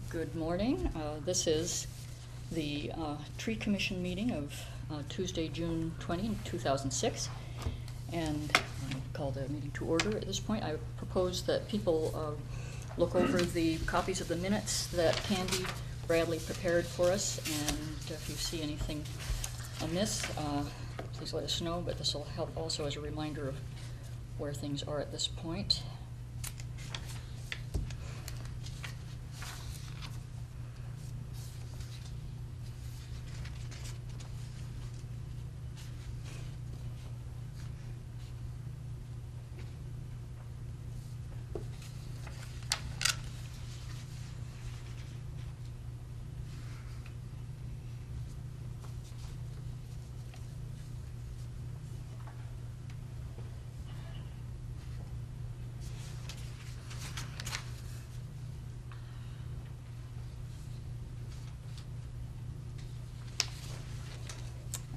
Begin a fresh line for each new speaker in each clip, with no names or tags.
Good morning. This is the Tree Commission meeting of Tuesday, June 20, 2006. And I call the meeting to order at this point. I propose that people look over the copies of the minutes that Candy Bradley prepared for us. And if you see anything amiss, please let us know. But this will help also as a reminder of where things are at this point.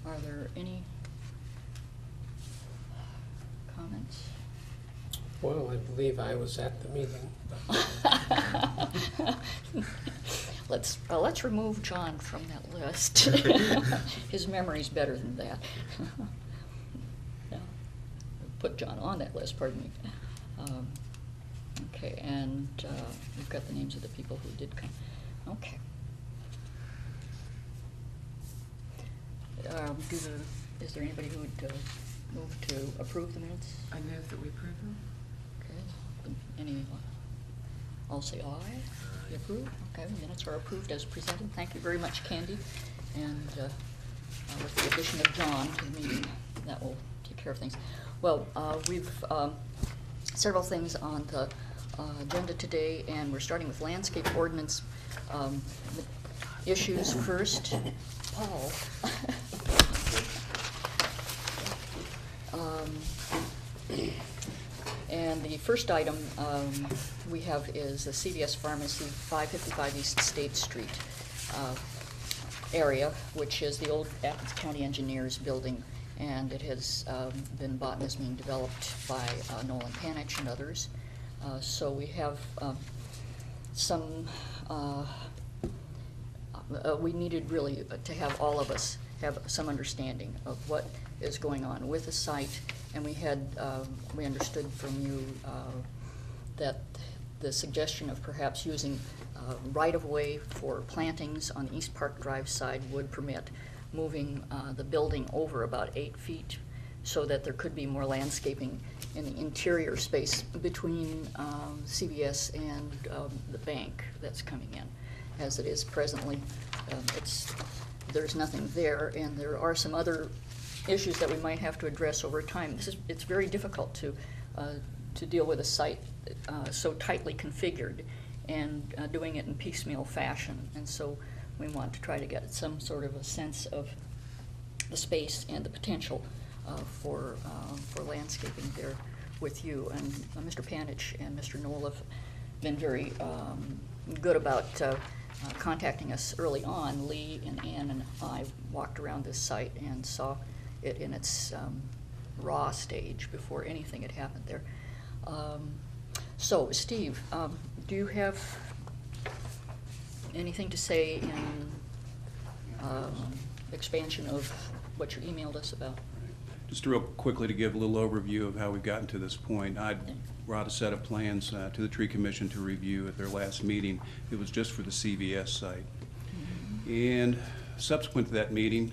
Are there any comments?
Well, I believe I was at the meeting.
Let's remove John from that list. His memory's better than that. No. Put John on that list, pardon me. Okay, and we've got the names of the people who did come. Okay. Is there anybody who would move to approve the minutes?
I move that we approve them.
Okay. Any? I'll say aye. You approve? Okay, the minutes are approved as presented. Thank you very much, Candy. And with the addition of John to the meeting, that will take care of things. Well, we've several things on the agenda today, and we're starting with landscape ordinance issues first. Paul. And the first item we have is the CVS Pharmacy, 555 East State Street area, which is the old Athens County Engineers building, and it has been bought and is being developed by Nolan Panich and others. So we have some, we needed really to have all of us have some understanding of what is going on with the site, and we had we understood from you that the suggestion of perhaps using right-of-way for plantings on the East Park Drive side would permit moving the building over about 8 feet so that there could be more landscaping in the interior space between CVS and the bank that's coming in. As it is presently, there's nothing there, and there are some other issues that we might have to address over time. It's very difficult to deal with a site so tightly configured and doing it in piecemeal fashion. And so we want to try to get some sort of a sense of the space and the potential for landscaping there with you. And Mr. Panich and Mr. Knoll have been very good about contacting us early on. Lee and Ann and I walked around this site and saw it in its raw stage before anything had happened there. So, Steve, do you have anything to say in expansion of what you emailed us about?
Just real quickly to give a little overview of how we've gotten to this point. I brought a set of plans to the Tree Commission to review at their last meeting. It was just for the CVS site. And subsequent to that meeting,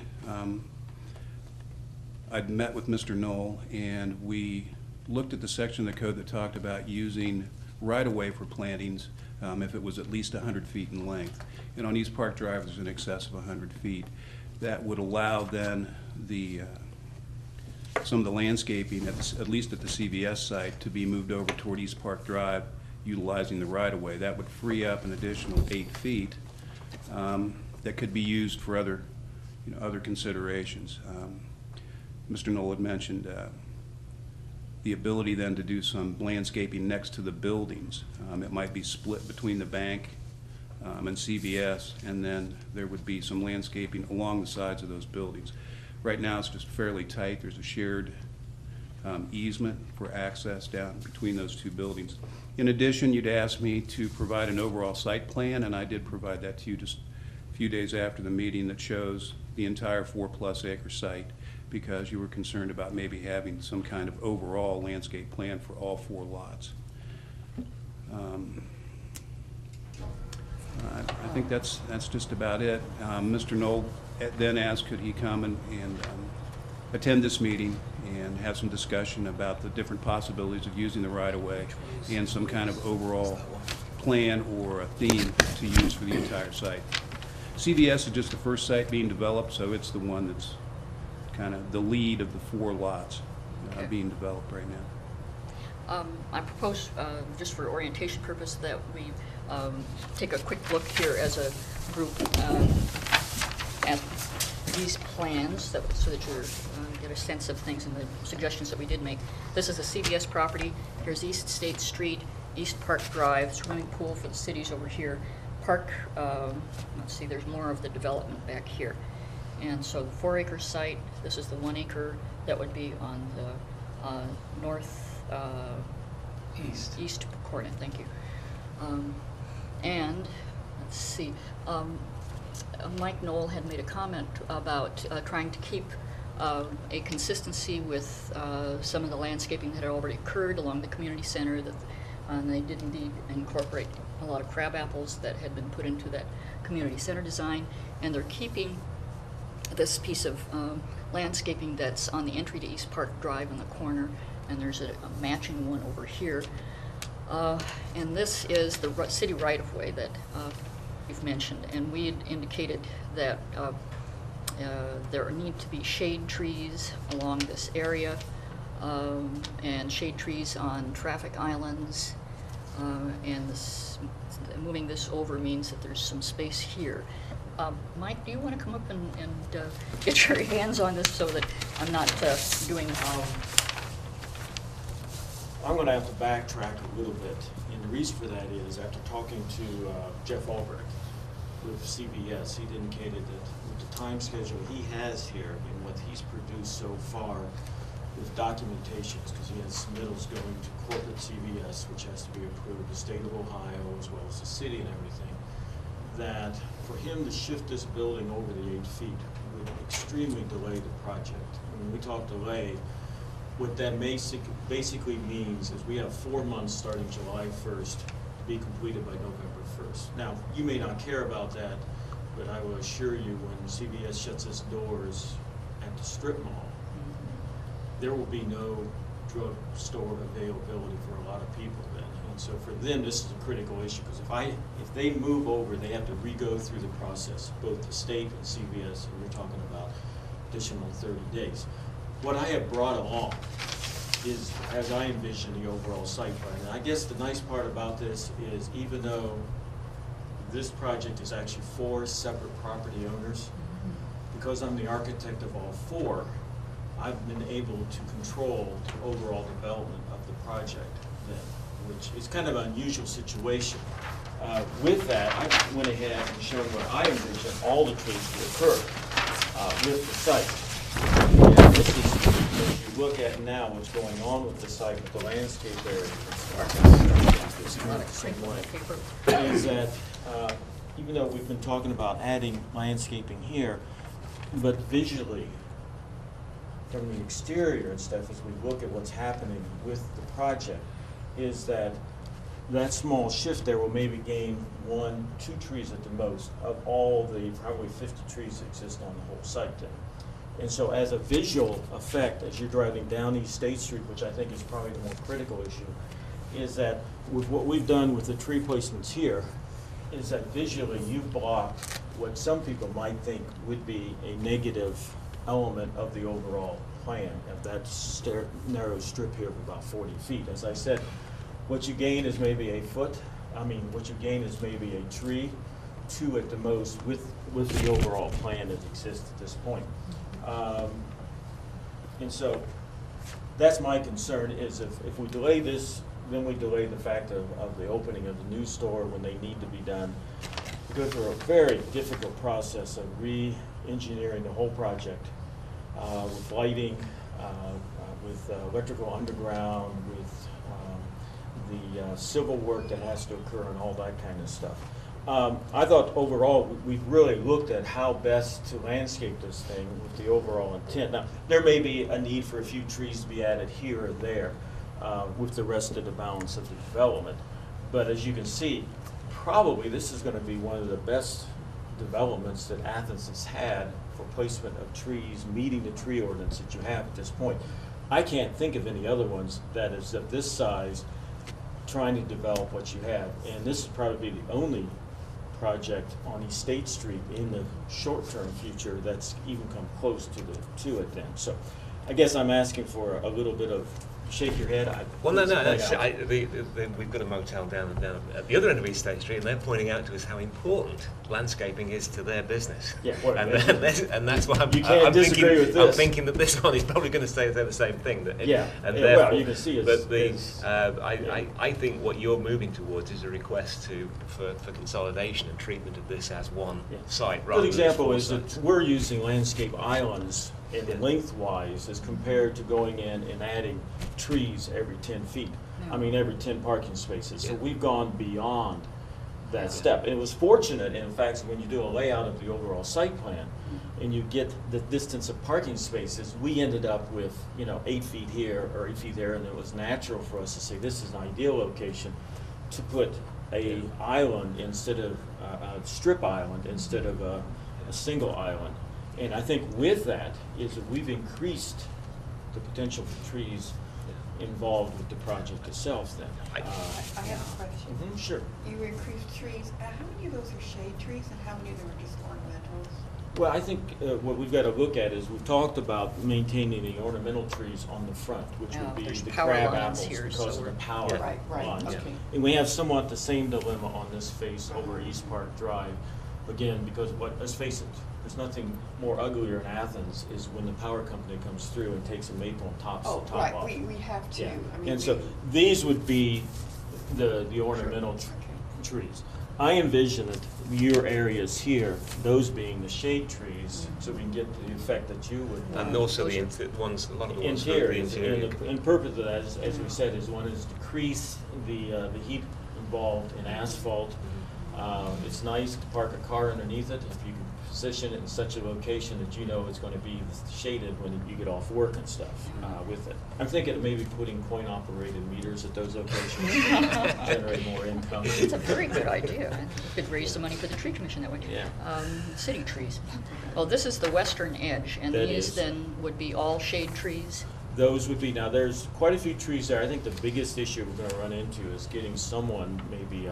I'd met with Mr. Knoll, and we looked at the section of the code that talked about using right-of-way for plantings if it was at least 100 feet in length. And on East Park Drive, there's in excess of 100 feet. That would allow then some of the landscaping, at least at the CVS site, to be moved over toward East Park Drive utilizing the right-of-way. That would free up an additional 8 feet that could be used for other considerations. Mr. Knoll had mentioned the ability then to do some landscaping next to the buildings. It might be split between the bank and CVS, and then there would be some landscaping along the sides of those buildings. Right now it's just fairly tight. There's a shared easement for access down between those two buildings. In addition, you'd asked me to provide an overall site plan, and I did provide that to you just a few days after the meeting that shows the entire 4+ acre site, because you were concerned about maybe having some kind of overall landscape plan for all 4 lots. I think that's just about it. Mr. Knoll then asked could he come and attend this meeting and have some discussion about the different possibilities of using the right-of-way and some kind of overall plan or a theme to use for the entire site. CVS is just the first site being developed, so it's the one that's kind of the lead of the 4 lots
Okay.
being developed right now.
I propose, just for orientation purpose, that we take a quick look here as a group at these plans, so that you get a sense of things and the suggestions that we did make. This is a CVS property. Here's East State Street, East Park Drive, swimming pool for the cities over here. Park, let's see, there's more of the development back here. And so the 4-acre site, this is the 1 acre that would be on the east corner, thank you. And, let's see, Mike Knoll had made a comment about trying to keep a consistency with some of the landscaping that had already occurred along the community center, that they did indeed incorporate a lot of crab apples that had been put into that community center design, and they're keeping this piece of landscaping that's on the entry to East Park Drive in the corner, and there's a matching one over here. And this is the city right-of-way that you've mentioned, and we had indicated that there need to be shade trees along this area, and shade trees on traffic islands, and moving this over means that there's some space here. Mike, do you want to come up and get your hands on this so that I'm not doing...
I'm going to have to backtrack a little bit, and the reason for that is after talking to Jeff Albrecht with CVS, he'd indicated that with the time schedule he has here and what he's produced so far with documentations, because he has submittals going to corporate CVS, which has to be approved, the state of Ohio as well as the city and everything, that for him to shift this building over the 8 feet would extremely delay the project. When we talk delay, what that basically means is we have 4 months starting July 1st to be completed by November 1st. Now, you may not care about that, but I will assure you when CVS shuts its doors at the strip mall, there will be no drug store availability for a lot of people then. And so for them, this is a critical issue, because if they move over, they have to re-go through the process, both the state and CVS, and we're talking about additional 30 days. What I have brought along is, as I envision the overall site plan, and I guess the nice part about this is even though this project is actually 4 separate property owners, because I'm the architect of all 4, I've been able to control the overall development of the project then, which is kind of an unusual situation. With that, I went ahead and showed what I envision all the trees to occur with the site. And this is, if you look at now what's going on with the site, with the landscape area, is that even though we've been talking about adding landscaping here, but visually, from the exterior and stuff, as we look at what's happening with the project, is that that small shift there will maybe gain 1, 2 trees at the most of all the probably 50 trees that exist on the whole site then. And so as a visual effect, as you're driving down East State Street, which I think is probably the more critical issue, is that with what we've done with the tree placements here, is that visually you've blocked what some people might think would be a negative element of the overall plan of that narrow strip here of about 40 feet. As I said, what you gain is maybe a foot. What you gain is maybe a tree, 2 at the most, with the overall plan that exists at this point. And so that's my concern, is if we delay this, then we delay the fact of the opening of the new store when they need to be done. We go through a very difficult process of re-engineering the whole project with lighting, with electrical underground, with the civil work that has to occur and all that kind of stuff. I thought overall, we've really looked at how best to landscape this thing with the overall intent. Now, there may be a need for a few trees to be added here or there with the rest of the balance of the development. But as you can see, probably this is going to be one of the best developments that Athens has had for placement of trees, meeting the tree ordinance that you have at this point. I can't think of any other ones that is of this size trying to develop what you have. And this is probably the only project on East State Street in the short-term future that's even come close to it then. So I guess I'm asking for a little bit of shake your head.
Well, no,
please
no.
point out.
We've got a motel down at the other end of East State Street, and they're pointing out to us how important landscaping is to their business.
Yeah, well,
and that's why
you can't disagree with this.
I'm thinking that this one is probably going to say the same thing.
Yeah,
and
yeah,
therefore,
well, you can see it's,
I think what you're moving towards is a request for consolidation and treatment of this as one site.
A
Rather
good
than as
example
four
is
sites.
that we're using landscape islands and lengthwise as compared to going in and adding trees every 10 feet. I mean, every 10 parking spaces. So
Yeah.
we've gone beyond that step. And it was fortunate, in fact, when you do a layout of the overall site plan and you get the distance of parking spaces, we ended up with, 8 feet here or 8 feet there, and it was natural for us to say this is an ideal location to put a island instead of a strip island instead of a single island. And I think with that is that we've increased the potential for trees involved with the project itself then.
I have a question.
Sure.
You increased trees, how many of those are shade trees and how many of them are just ornamentals?
Well, I think what we've got to look at is we've talked about maintaining the ornamental trees on the front, which
Yeah,
would be
there's
the
power
crab
lines
apples
here,
because
so
of the
we're-
power
Yeah.
Right,
lines.
okay.
And we have somewhat the same dilemma on this face over East Park Drive. Again, because let's face it, there's nothing more uglier in Athens is when the power company comes through and takes a maple and tops
Oh,
the top
right,
off.
we have to.
Yeah,
I mean,
and so these would be the ornamental trees. I envision that your areas here, those being the shade trees, so we can get the effect that you would want.
And also
Those
the
are-
ones, a lot of the ones for the
Interiors,
interior.
and purpose of that, as we said, is one is decrease the heat involved in asphalt. It's nice to park a car underneath it if you can position it in such a location that you know it's going to be shaded when you get off work and stuff with it. I'm thinking of maybe putting coin-operated meters at those locations, generate more income.
It's a very good idea. You could raise the money for the tree commission that way.
Yeah.
City trees. Well, this is the western edge, and
That
these
is.
then would be all shade trees?
Those would be, now there's quite a few trees there. I think the biggest issue we're going to run into is getting someone, maybe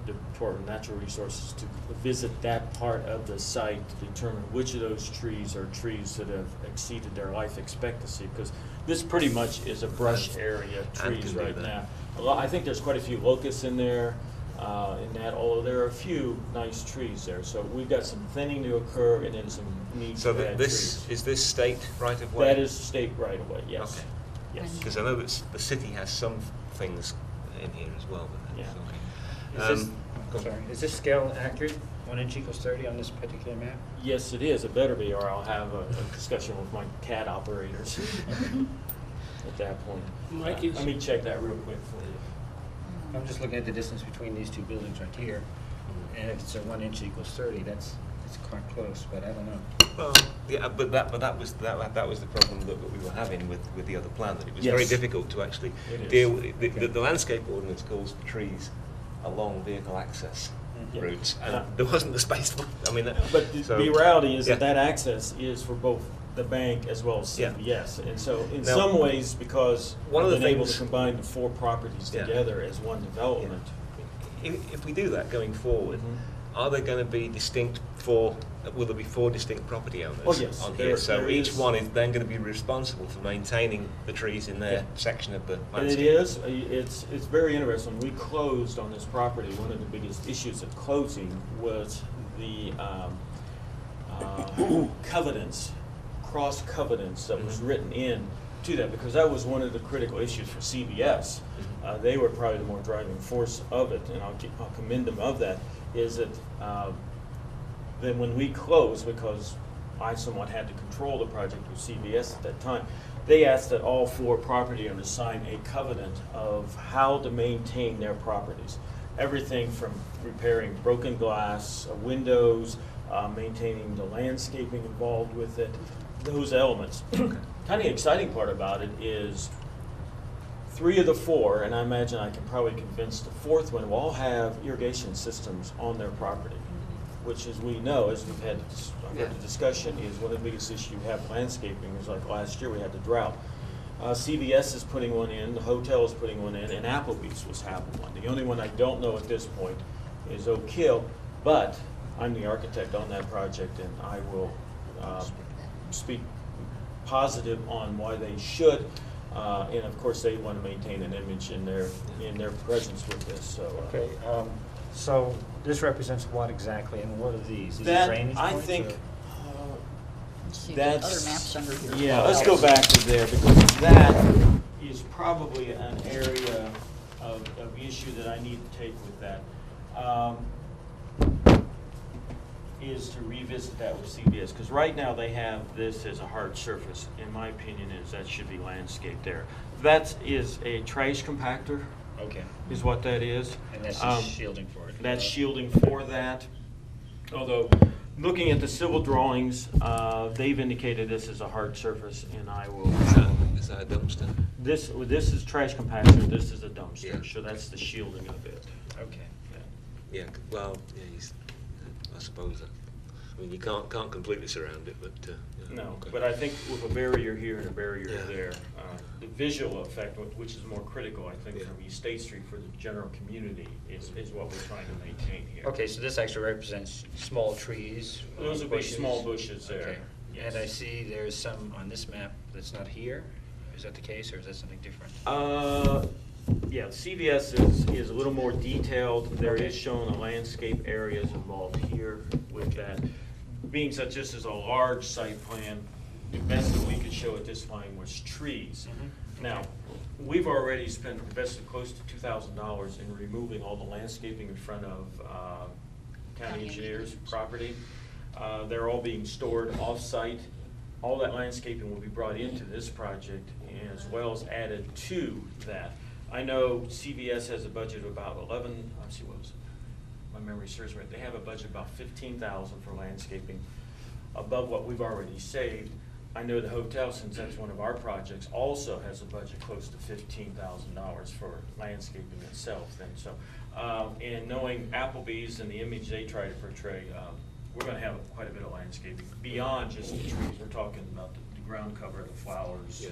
the Department of Natural Resources, to visit that part of the site to determine which of those trees are trees that have exceeded their life expectancy, because this pretty much is a brush area of
And
trees
can do
right
that.
now. I think there's quite a few locusts in there, although there are a few nice trees there. So we've got some thinning to occur and then some need
So
to add
this,
trees.
is this state right of way?
That is state right away, yes.
Okay.
Yes.
Because I know that the city has some things in here as well. But
Yeah.
okay.
Is this, sorry, is this scale accurate? 1 inch equals 30 on this particular map?
Yes, it is. It better be, or I'll have a discussion with my CAD operators at that point.
Mike, is-
Let me check that real quick for you.
I'm just looking at the distance between these two buildings right here, and if it's a 1 inch equals 30, it's quite close, but I don't know.
Well, yeah, but that was the problem that we were having with the other plan, that it was very
Yes.
difficult to actually
It is.
deal with. The landscape ordinance calls for trees along vehicle access
Yeah.
routes, and
Yeah.
there wasn't the space for. I mean,
But
so-
the reality is
yeah.
that access is for both the bank as well as
Yeah.
CVS. And so in
Now,
some ways, because
one of
I've
the
been able to
things-
combine the 4 properties
Yeah.
together as one development.
If we do that going forward, are there going to be will there be 4 distinct property owners
Oh, yes.
on
There-
here? So
there
each
is.
one is then going to be responsible for maintaining the trees in their
Yeah.
section of the
And
landscape.
it is, it's very interesting. When we closed on this property, one of the biggest issues at closing was the covenants, cross covenants that was
Mhm.
written in to that, because that was one of the critical issues for CVS. They were probably the more driving force of it, and I'll commend them of that, is that then when we closed, because I somewhat had to control the project with CVS at that time, they asked that all 4 property owners sign a covenant of how to maintain their properties. Everything from repairing broken glass, windows, maintaining the landscaping involved with it, those elements. Kind of the exciting part about it is 3 of the 4, and I imagine I can probably convince the 4th one, will all have irrigation systems on their property, which, as we know, as we've had the discussion, is one of the biggest issues you have landscaping. Is like last year we had the drought. CVS is putting one in, the hotel is putting one in, and Applebee's was having one. The only one I don't know at this point is Oak Hill, but I'm the architect on that project, and I will speak positive on why they should. And of course, they want to maintain an image in their presence with this. So
Okay, so this represents what exactly, and what are these? These are
that
drainage
I
points,
think.
or-
Let's see, the
That's,
other maps under here.
yeah, let's go back to there, because that is probably an area of issue that I need to take with that. Is to revisit that with CBS, because right now they have this as a hard surface. In my opinion, is that should be landscaped there. That is a trash compactor,
Okay,
is what that is.
and that's
Um,
just shielding for it.
That's shielding for that. Although, looking at the civil drawings, they've indicated this is a hard surface, and I will.
Is that a dumpster?
This is trash compactor, this is a dumpster,
Yeah.
so that's the shielding of it.
Okay.
Yeah, well, yeah, I suppose that. I mean, you can't completely surround it, but.
No,
okay.
but I think with a barrier here and a barrier
Yeah.
there, the visual effect, which is more critical, I think,
Yeah.
from East State Street for the general community, is what we're trying to maintain here.
Okay, so this actually represents small trees.
Those would be small bushes there.
Okay.
Yes.
And I see there's some on this map that's not here. Is that the case, or is that something different?
Yeah, CVS is a little more detailed. There
Okay.
is shown the landscape areas involved here with that. Being such this is a large site plan, the best that we could show at this time was trees.
Mhm.
Now, we've already invested close to $2,000 in removing all the landscaping in front of county engineers' property. They're all being stored off-site. All that landscaping will be brought into this project as well as added to that. I know CVS has a budget of about 11, let's see, what was it? My memory serves me right. They have a budget of about 15,000 for landscaping, above what we've already saved. I know the hotel, since that's one of our projects, also has a budget close to $15,000 for landscaping itself. And so, and knowing Applebee's and the image they try to portray, we're going to have quite a bit of landscaping beyond just the trees. We're talking about the ground cover, the flowers,
Yeah.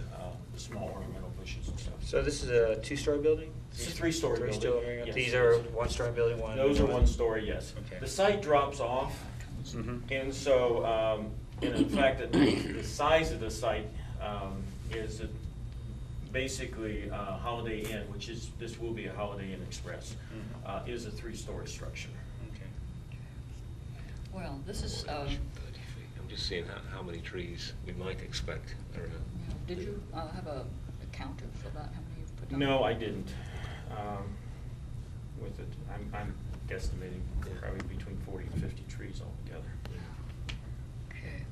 The small ornamental bushes and stuff.
So this is a two-story building?
It's a three-story building.
Three-story.
Yes.
These are one-story building, one?
Those are one-story, yes.
Okay.
The site drops off,
Mhm.
and so, and in fact, the size of the site is basically Holiday Inn, which is, this will be a Holiday Inn Express,
Mhm.
is a 3-story structure.
Okay.
Well, this is,
30 feet. I'm just seeing how many trees we might expect around.
did you have a counter for that, how many you've put down?
No, I didn't, with it. I'm guesstimating probably between 40 and 50 trees altogether.
Okay,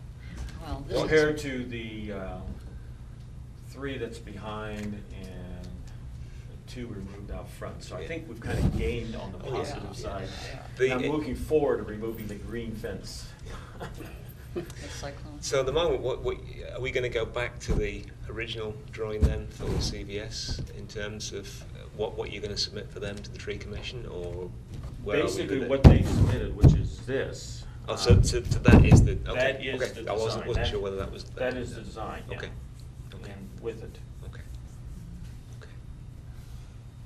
well, this is.
Compared to the 3 that's behind and the 2 removed out front. So I think we've kind of gained on the
Oh, yeah.
positive side.
The-
And I'm looking forward to removing the green fence.
The cyclone.
So at the moment, what are we going to go back to the original drawing then for the CVS in terms of what you're going to submit for them to the tree commission, or where are we
Basically,
with it?
what they submitted, which is this.
Oh, so that is the, okay,
That is
okay.
the
I wasn't
design.
sure whether that was.
That is the design, yeah.
Okay, okay,
And with it.
okay, okay.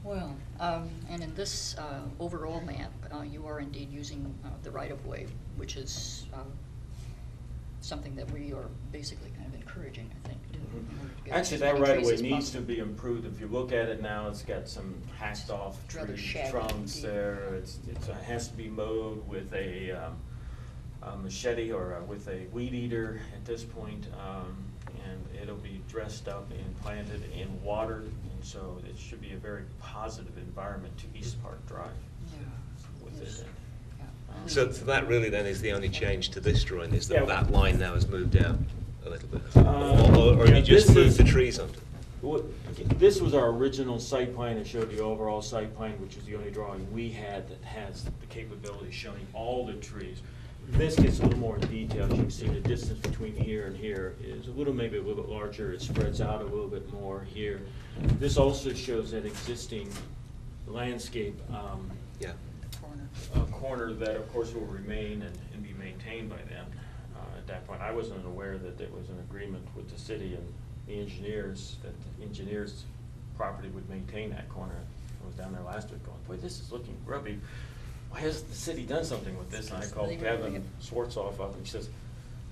Well, and in this overall map, you are indeed using the right-of-way, which is something that we are basically kind of encouraging, I think. in order to get
Actually,
as
that
many
right of
trees
way
as
needs to
possible.
be improved. If you look at it now, it's got some hacked off
It's rather
tree
shaggy
trunks
indeed.
there. It has to be mowed with a machete or with a weed eater at this point, and it'll be dressed up and planted and watered, and so it should be a very positive environment to East Park Drive
Yeah.
with
Yes.
it.
Yeah.
So that really then is the only change to this drawing, is
Yeah.
that line now has moved out a little bit? Or
Yeah,
you just
this
moved
is-
the trees onto?
This was our original site plan. It showed the overall site plan, which is the only drawing we had that has the capability of showing all the trees. This gets a little more in detail. You can see the distance between here and here is maybe a little bit larger. It spreads out a little bit more here. This also shows that existing landscape
Yeah.
corner that, of course, will remain and be maintained by them. At that point, I wasn't aware that there was an agreement with the city and the engineers, that the engineers' property would maintain that corner. I was down there last week going, boy, this is looking grubby. Why hasn't the city done something with this? And I called Kevin Swartzoff up, and he says,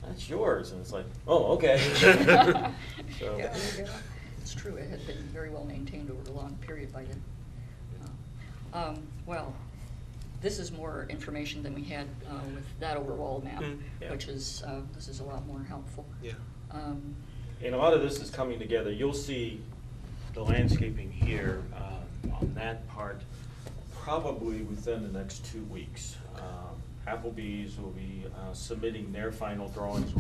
that's yours. And it's like, oh, okay. So,
Yeah, it's true, it had been very well maintained over a long period by then. Well, this is more information than we had with that overall map,
Yeah.
which is, this is a lot more helpful.
Yeah.
And a lot of this is coming together. You'll see the landscaping here on that part probably within the next 2 weeks. Applebee's will be submitting their final drawings.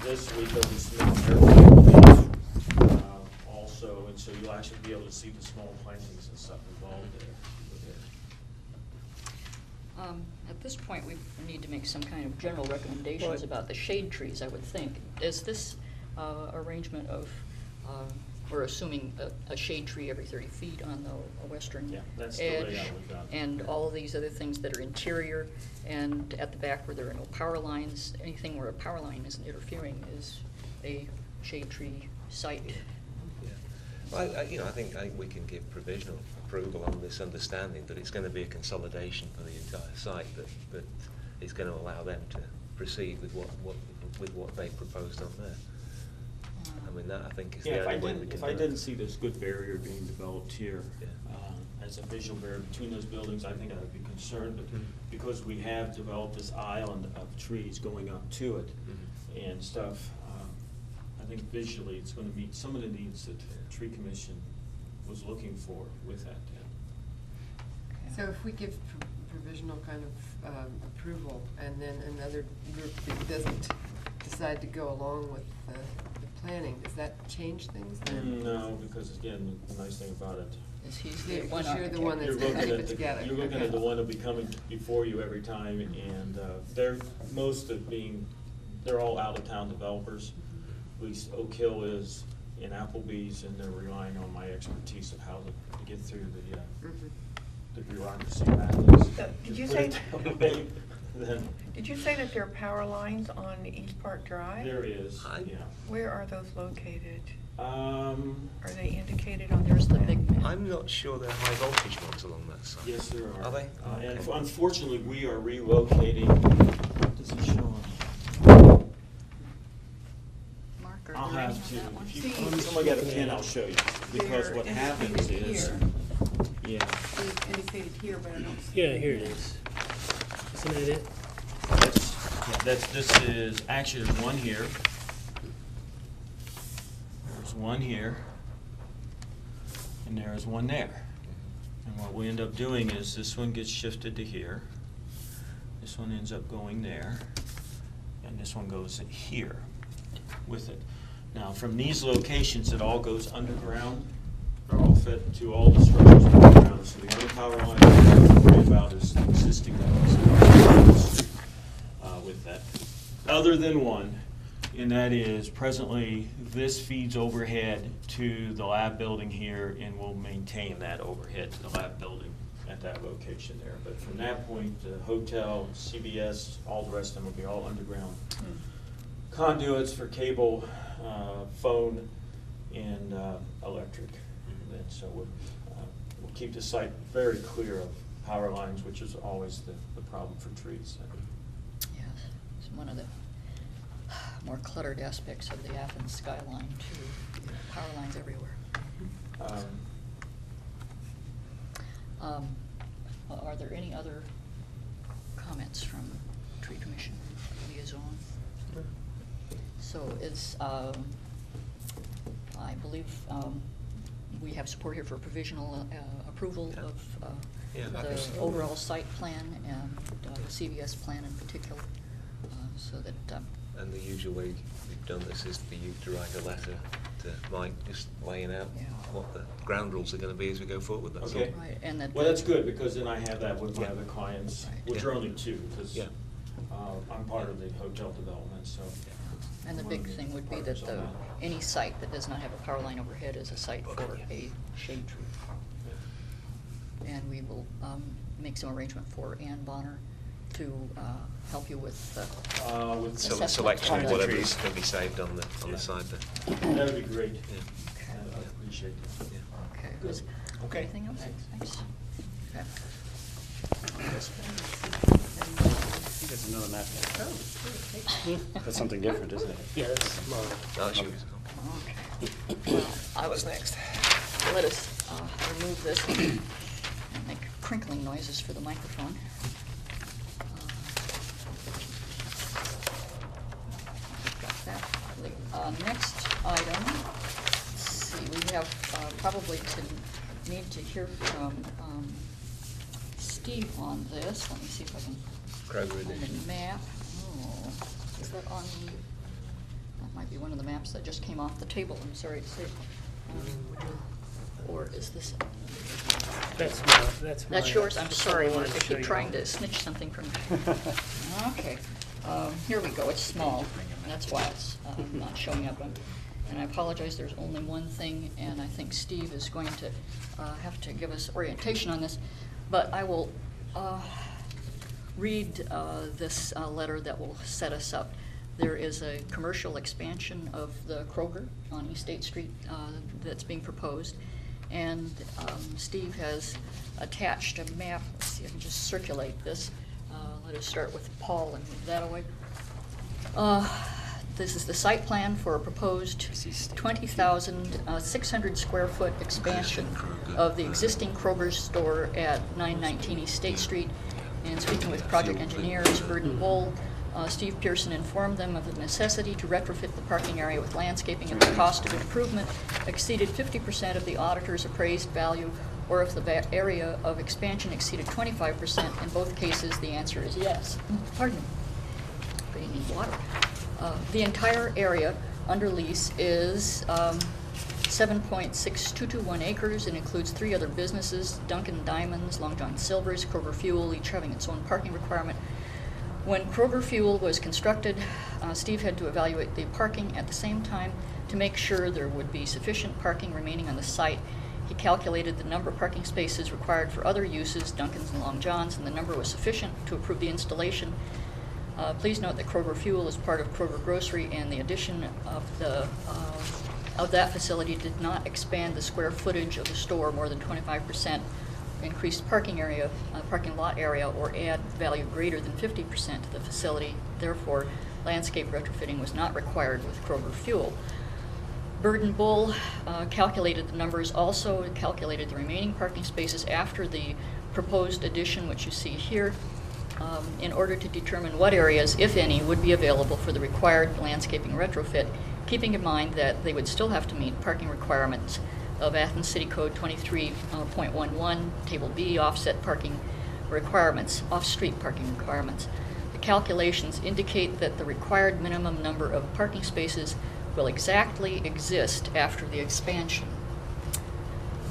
This week they'll be submitting their final plans also, and so you'll actually be able to see the small plantings and stuff involved there.
At this point, we need to make some kind of general recommendations about the shade trees, I would think. Is this arrangement of, we're assuming a shade tree every 30 feet on the western
Yeah, that's the
edge,
layout we've got.
and all of these other things that are interior, and at the back where there are no power lines, anything where a power line isn't interfering is a shade tree site.
Yeah. Well, I think we can give provisional approval on this understanding that it's going to be a consolidation for the entire site, that is going to allow them to proceed with what they proposed on there. I mean, that I think is
Yeah,
the only way we can
if
do
I
it.
didn't see this good barrier being developed here
Yeah.
as a visual barrier between those buildings, I think I would be concerned. But
Mhm.
because we have developed this island of trees going up to it
Mhm.
and stuff, I think visually it's going to meet some of the needs that the Tree Commission was looking for with that.
So if we give provisional kind of approval, and then another group that doesn't decide to go along with the planning, does that change things then?
No, because again, the nice thing about it,
Is he's the
Yeah,
one
'cause you're the
architect.
one
you're
that's
looking
gonna
at
put together.
you're looking
Okay.
at the one that'll be coming before you every time, and they're all out-of-town developers. At least Oak Hill is, and Applebee's, and they're relying on my expertise of how to get through
Mhm.
the bureaucracy of Athens.
Did
To
you
put
say-
it that way. Then
Did you say that there are power lines on East Park Drive?
there is, yeah.
Where are those located? Are they indicated on
There's the
plan?
big map.
I'm not sure there are high voltage ones along that side.
Yes, there are.
Are they?
And
Okay.
unfortunately, we are relocating, what does it show on?
Mark, are
I'll
there any
have
on
to,
that one?
if you,
See,
someone got a pen, I'll show you, because
They're
what happens
indicated
is,
here.
yeah,
It's indicated here, but I don't see.
Yeah, here it is. Isn't that it?
this is, actually, there's one here. There's one here. And there is one there. And what we end up doing is this one gets shifted to here. This one ends up going there. And this one goes here with it. Now, from these locations, it all goes underground. They're all fed to all the structures underground. So the only power line we have to worry about is the existing ones with that. Other than one, and that is presently this feeds overhead to the lab building here, and we'll maintain that overhead to the lab building at that location there. But from that point, the hotel, CVS, all the rest of them will be all underground conduits for cable, phone, and electric. And so we'll keep the site very clear of power lines, which is always the problem for trees.
Yes, it's one of the more cluttered aspects of the Athens skyline, too. Power lines everywhere. Are there any other comments from Tree Commission liaison? So is, I believe, we have support here for provisional approval
Yeah.
of
Yeah, I
the
think so.
overall site plan and the CVS plan in particular, so that
and the usual way we've done this is for you to write a letter to Mike, just laying out
Yeah.
what the ground rules are going to be as we go forward. That's
Okay.
all.
Right, and that.
Well, that's good, because then I have that with my
Yeah.
other clients,
Right.
which
Yeah.
are only two, because
Yeah.
I'm part of the hotel development, so.
And the big thing would be that any site that does not have a power line overhead is a site for a shade tree. And we will make some arrangement for Ann Bonner to help you with
With
Assessment
Selection
of
of
the
whatever
trees.
is going to be saved on the
Yeah.
side there.
That'd be great.
Yeah.
I appreciate that.
Yeah.
Okay.
Good.
Is-
Okay.
Anything else? Thanks. Okay.
There's another map.
Oh, good.
That's something different, isn't it?
Yeah, that's mine.
Oh, she was-
Okay. Well,
I was next.
let us remove this and make crinkling noises for the microphone. Got that. Next item, let's see, we have probably need to hear from Steve on this. Let me see if I can
Kroger
find
edition.
the map. Oh, is that on the, that might be one of the maps that just came off the table, I'm sorry to say. Or is this?
That's mine. That's mine.
That's yours? I'm
That's
sorry,
all I
Mark,
wanted
I
to show
keep
you.
trying to snitch something from you. Okay, here we go, it's small, that's why it's not showing up. And I apologize, there's only one thing, and I think Steve is going to have to give us orientation on this. But I will read this letter that will set us up. There is a commercial expansion of the Kroger on East 8th Street that's being proposed. And Steve has attached a map. Let's see, I can just circulate this. Let us start with Paul and move that away. This is the site plan for a proposed 20,600 square foot expansion of the existing Kroger store at 919 East State Street. And speaking with project engineers, Bird and Bull, Steve Pearson informed them of the necessity to retrofit the parking area with landscaping if the cost of improvement exceeded 50% of the auditor's appraised value, or if the area of expansion exceeded 25%. In both cases, the answer is yes. Pardon me. They need water. The entire area under lease is 7.6221 acres and includes 3 other businesses: Dunkin' Diamonds, Long John Silver's, Kroger Fuel, each having its own parking requirement. When Kroger Fuel was constructed, Steve had to evaluate the parking at the same time to make sure there would be sufficient parking remaining on the site. He calculated the number of parking spaces required for other uses, Dunkin's and Long John's, and the number was sufficient to approve the installation. Please note that Kroger Fuel is part of Kroger Grocery, and the addition of that facility did not expand the square footage of the store more than 25%, increased parking area, parking lot area, or add value greater than 50% to the facility. Therefore, landscape retrofitting was not required with Kroger Fuel. Bird and Bull calculated the numbers, also calculated the remaining parking spaces after the proposed addition, which you see here, in order to determine what areas, if any, would be available for the required landscaping retrofit, keeping in mind that they would still have to meet parking requirements of Athens City Code 23.11, Table B, offset parking requirements, off-street parking requirements. The calculations indicate that the required minimum number of parking spaces will exactly exist after the expansion.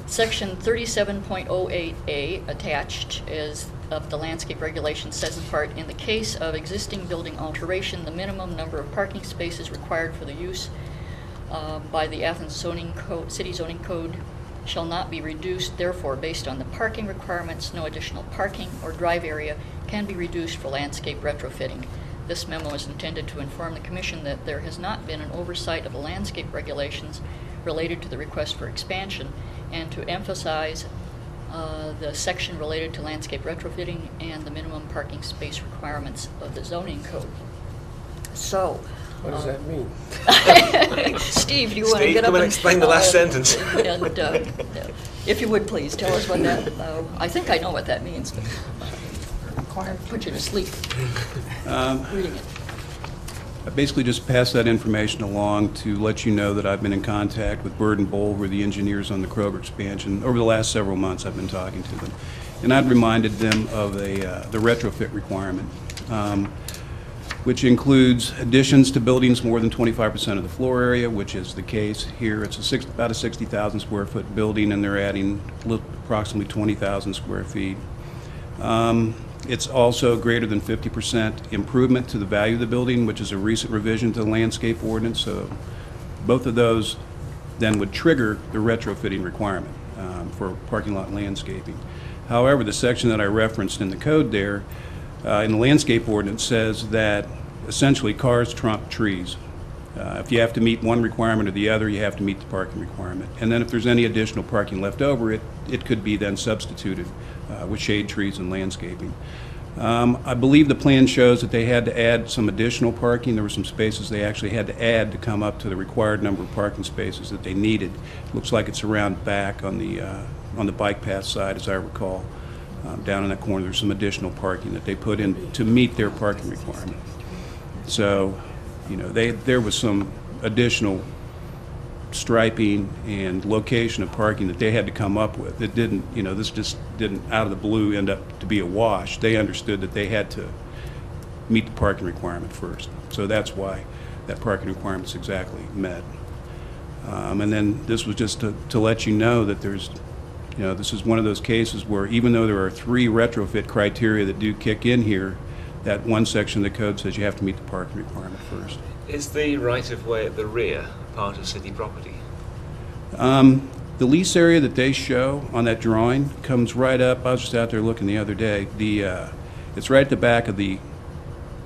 Section 37.08A attached is of the landscape regulation says in part, in the case of existing building alteration, the minimum number of parking spaces required for the use by the Athens zoning code, city zoning code shall not be reduced. Therefore, based on the parking requirements, no additional parking or drive area can be reduced for landscape retrofitting. This memo is intended to inform the Commission that there has not been an oversight of the landscape regulations related to the request for expansion, and to emphasize the section related to landscape retrofitting and the minimum parking space requirements of the zoning code. So,
What does that mean?
Steve, do you want to
Steve,
get up
come and
and
explain the last sentence.
And if you would please tell us what that. I think I know what that means. But put you to sleep reading it.
I basically just passed that information along to let you know that I've been in contact with Bird and Bull, who are the engineers on the Kroger expansion. Over the last several months, I've been talking to them. And I'd reminded them of the retrofit requirement. which includes additions to buildings more than 25% of the floor area, which is the case here. It's about a 60,000 square foot building, and they're adding approximately 20,000 square feet. It's also greater than 50% improvement to the value of the building, which is a recent revision to the landscape ordinance. So both of those then would trigger the retrofitting requirement for parking lot landscaping. However, the section that I referenced in the code there, in the landscape ordinance, says that essentially cars trump trees. If you have to meet one requirement or the other, you have to meet the parking requirement. And then if there's any additional parking left over, it could be then substituted with shade trees and landscaping. I believe the plan shows that they had to add some additional parking. There were some spaces they actually had to add to come up to the required number of parking spaces that they needed. Looks like it's around back on the bike path side, as I recall. Down in that corner, there's some additional parking that they put in to meet their parking requirement. So, you know, there was some additional striping and location of parking that they had to come up with. It didn't, you know, this just didn't out of the blue end up to be a wash. They understood that they had to meet the parking requirement first. So that's why that parking requirement's exactly met. And then this was just to let you know that there's, you know, this is one of those cases where even though there are 3 retrofit criteria that do kick in here, that one section of the code says you have to meet the parking requirement first.
Is the right-of-way at the rear part of city property?
The lease area that they show on that drawing comes right up. I was just out there looking the other day. It's right at the back of the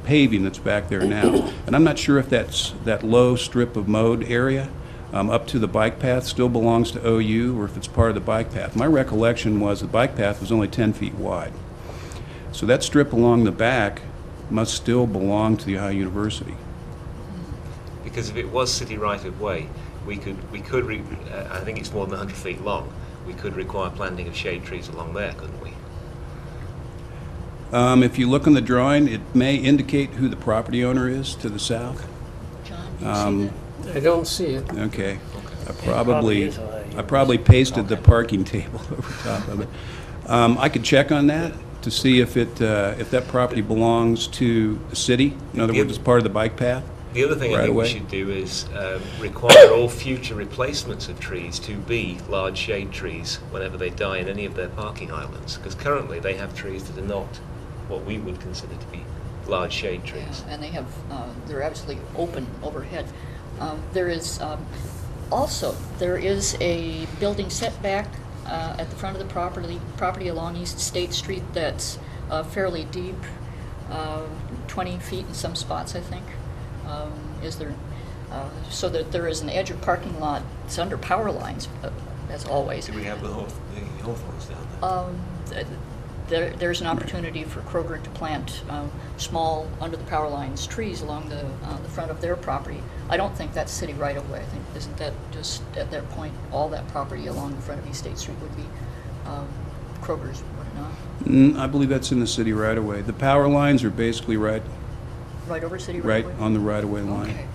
paving that's back there now. And I'm not sure if that low strip of mowed area up to the bike path still belongs to OU or if it's part of the bike path. My recollection was the bike path was only 10 feet wide. So that strip along the back must still belong to the Ohio University.
Because if it was city right-of-way, we could I think it's more than 100 feet long, we could require planting of shade trees along there, couldn't we?
If you look on the drawing, it may indicate who the property owner is to the south.
John, do you see that?
I don't see it.
Okay.
Probably
I probably pasted the parking table over top of it. I could check on that to see if that property belongs to the city. In other words, it's part of the bike path.
The other thing I
Right
think
away.
we should do is require all future replacements of trees to be large shade trees whenever they die in any of their parking islands. Because currently they have trees that are not what we would consider to be large shade trees.
Yeah, and they have, they're absolutely open overhead. There is there is a building setback at the front of the property along East State Street that's fairly deep, 20 feet in some spots, I think. Is there, so that there is an edge of parking lot. It's under power lines, as always.
Do we have the hawthorns down there?
There's an opportunity for Kroger to plant small, under the power lines, trees along the front of their property. I don't think that's city right of way. I think, isn't that just at that point, all that property along the front of East State Street would be Kroger's, would it not?
I believe that's in the city right away. The power lines are basically right
Right over city right of way?
on the right of way line.
Okay.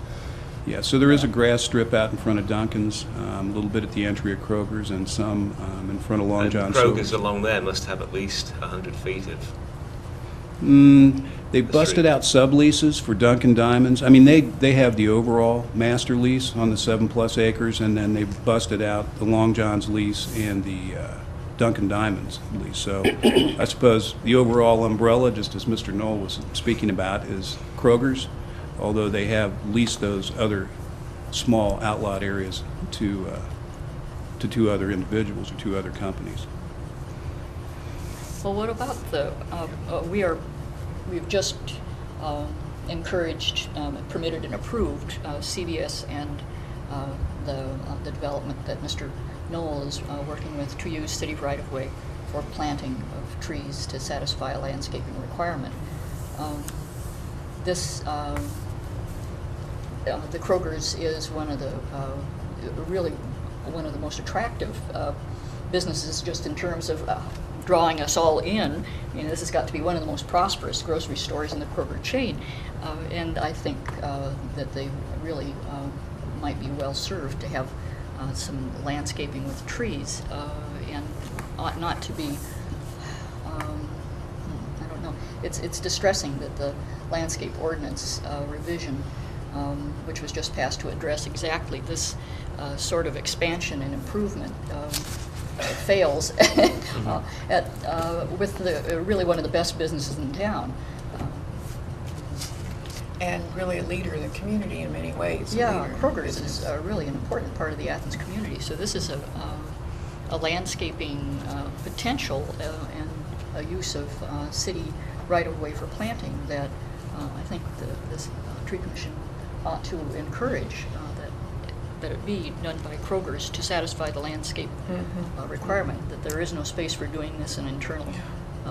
Yeah, so there is a grass strip out in front of Dunkin's, a little bit at the entry of Kroger's, and some in front of Long
And
John
Kroger's
Silver's.
along there must have at least 100 feet of...
They busted out subleases for Dunkin' Diamonds. I mean, they have the overall master lease on the 7+ acres, and then they busted out the Long John's lease and the Dunkin' Diamonds lease. So I suppose the overall umbrella, just as Mr. Knoll was speaking about, is Kroger's, although they have leased those other small outlot areas to 2 other individuals or 2 other companies.
Well, what about we've just encouraged, permitted and approved CVS and the development that Mr. Knoll is working with to use city right-of-way for planting of trees to satisfy a landscaping requirement. The Kroger's is one of the really one of the most attractive businesses, just in terms of drawing us all in. You know, this has got to be one of the most prosperous grocery stores in the Kroger chain, and I think that they really might be well served to have some landscaping with trees, and ought not to be. I don't know. it's distressing that the landscape ordinance revision, which was just passed to address exactly this sort of expansion and improvement, fails with really one of the best businesses in town.
And really a leader in the community in many ways. a
Yeah,
leader in
Kroger's is
business.
really an important part of the Athens community. So this is a landscaping potential and a use of city right-of-way for planting that I think this tree commission ought to encourage that it be done by Kroger's to satisfy the landscape requirement, that there is no space for doing this in internal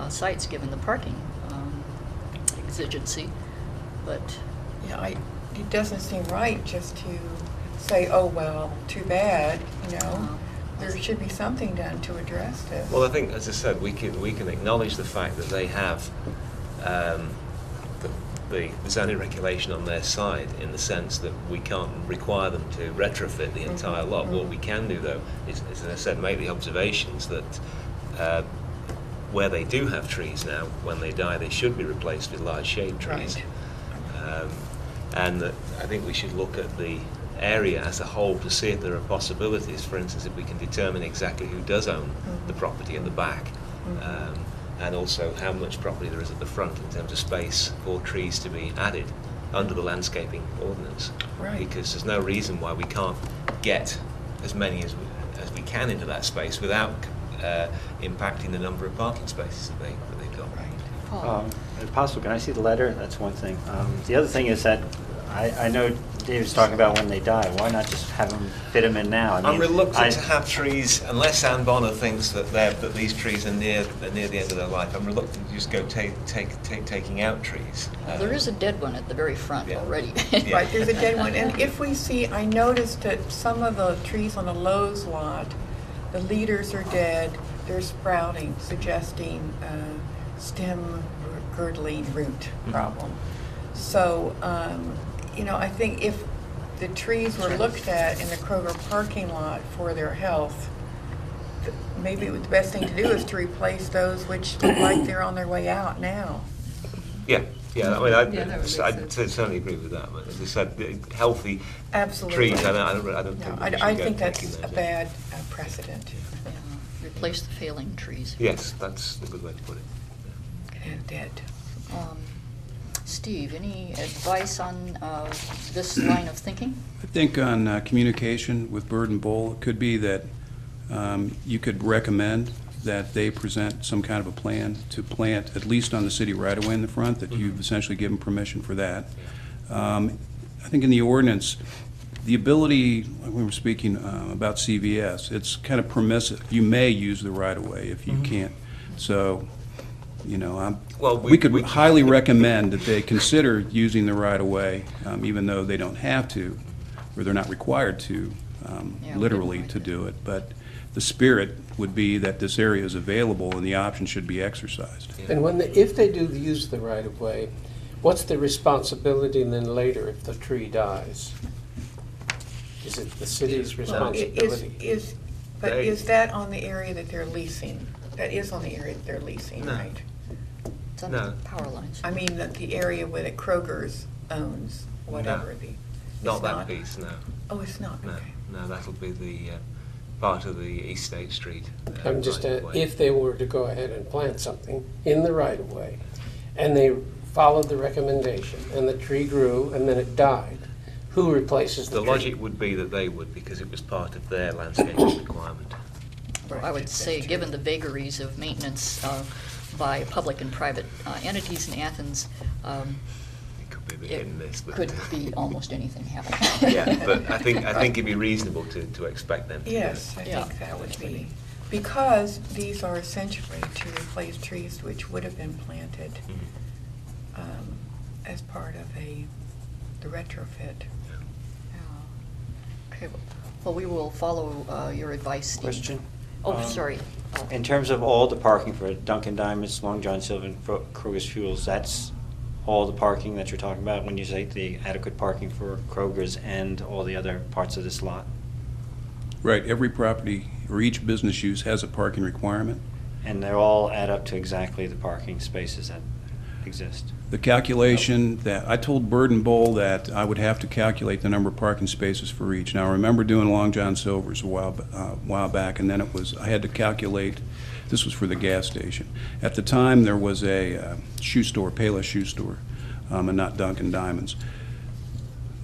sites given the parking exigency. But
Yeah, it doesn't seem right just to say, oh, well, too bad, you know. There should be something done to address this.
Well, I think, as I said, we can acknowledge the fact that they have the zoning regulation on their side, in the sense that we can't require them to retrofit the entire lot. What we can do, though, is, as I said, make the observations that where they do have trees now, when they die, they should be replaced with large shade trees.
Right.
And that I think we should look at the area as a whole to see if there are possibilities. For instance, if we can determine exactly who does own the property at the back, and also how much property there is at the front in terms of space for trees to be added under the landscaping ordinance.
Right.
Because there's no reason why we can't get as many as we can into that space without impacting the number of parking spaces that they've got.
Paul,
If possible, can I see the letter? That's one thing. The other thing is that I know David's talking about when they die. Why not just have them fit them in now? I
I'm
mean,
reluctant to have trees, unless Ann Bonner thinks that these trees are near the end of their life. I'm reluctant to just go taking out trees.
there is a dead one at the very front
Yeah.
already.
Yeah.
Right, there's a dead one. And if we see, I noticed that some of the trees on the Lowe's lot, the leaders are dead, they're sprouting, suggesting stem girdling root problem. So, you know, I think if the trees were looked at in the Kroger parking lot for their health, maybe the best thing to do is to replace those which look like they're on their way out now.
Yeah, I mean,
Yeah, that would make
I'd
sense.
certainly agree with that. But as I said, healthy
Absolutely.
trees, I don't
No,
think we should
I
go
think that's
taking
a
those out.
bad precedent.
Yeah, replace the failing trees.
Yes, that's a good way to put it.
And dead.
Steve, any advice on this line of thinking?
I think on communication with Bird and Bowl, it could be that you could recommend that they present some kind of a plan to plant, at least on the city right-of-way in the front, that you've essentially given permission for that. I think in the ordinance, the ability, when we were speaking about CVS, it's kind of permissive. You may use the right-of-way if you can't. So, you know,
Well,
we could
we-
highly recommend that they consider using the right-of-way, even though they don't have to, or they're not required to,
Yeah, we
literally
didn't
to
like
do it. But the spirit would be that this area is available and the option should be exercised.
And if they do use the right-of-way, what's the responsibility then later if the tree dies? Is it the city's responsibility?
But
They-
is that on the area that they're leasing? That is on the area that they're leasing,
No.
right?
It's under
No.
the power lines.
I mean, the area where the Kroger's owns, whatever the.
Not
it's
that piece, no.
Oh, it's not,
No,
okay.
no, that'll be the part of the East State Street.
I'm just,
right-of-way.
if they were to go ahead and plant something in the right-of-way, and they followed the recommendation, and the tree grew, and then it died, who replaces the
The
tree?
logic would be that they would, because it was part of their landscaping requirement.
Well, I would say, given the vagaries of maintenance by public and private entities in Athens,
It could be a bit
it
hit and miss, but.
could be almost anything happening.
Yeah, but I think it'd be reasonable to expect them to do it.
Yes, I
Yeah.
think that would be, because these are essentially to replace trees which would have been planted
Mhm.
as part of the retrofit.
Okay, well, we will follow your advice, Steve.
Question?
Oh, sorry. Oh.
In terms of all the parking for Dunkin' Diamonds, Long John Silver, Kroger's Fuels, that's all the parking that you're talking about when you say the adequate parking for Kroger's and all the other parts of this lot?
Right, every property or each business use has a parking requirement.
And they all add up to exactly the parking spaces that, exist?
The calculation that, I told Bird and Bowl that I would have to calculate the number of parking spaces for each. Now, I remember doing Long John Silver's a while back, and then I had to calculate, this was for the gas station. At the time, there was a shoe store, Payless Shoe Store, and not Dunkin' Diamonds.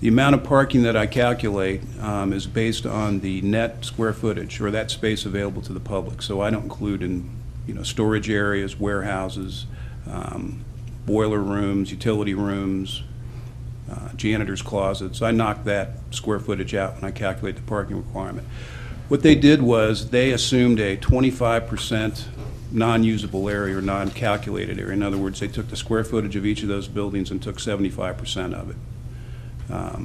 The amount of parking that I calculate is based on the net square footage, or that space available to the public. So I don't include in, storage areas, warehouses, boiler rooms, utility rooms, janitor's closets. I knock that square footage out when I calculate the parking requirement. What they did was they assumed a 25% non-usable area or non-calculated area. In other words, they took the square footage of each of those buildings and took 75% of it.
A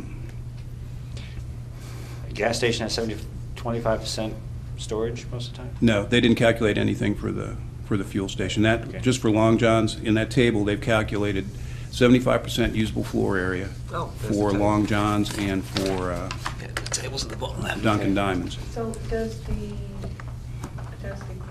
gas station has 25% storage most of the time?
No, they didn't calculate anything for the fuel station. That,
Okay.
just for Long John's, in that table, they've calculated 75% usable floor area
Oh, there's
for
the table.
Long John's and for
Yeah, the table's at the bottom there.
Dunkin' Diamonds.
So does the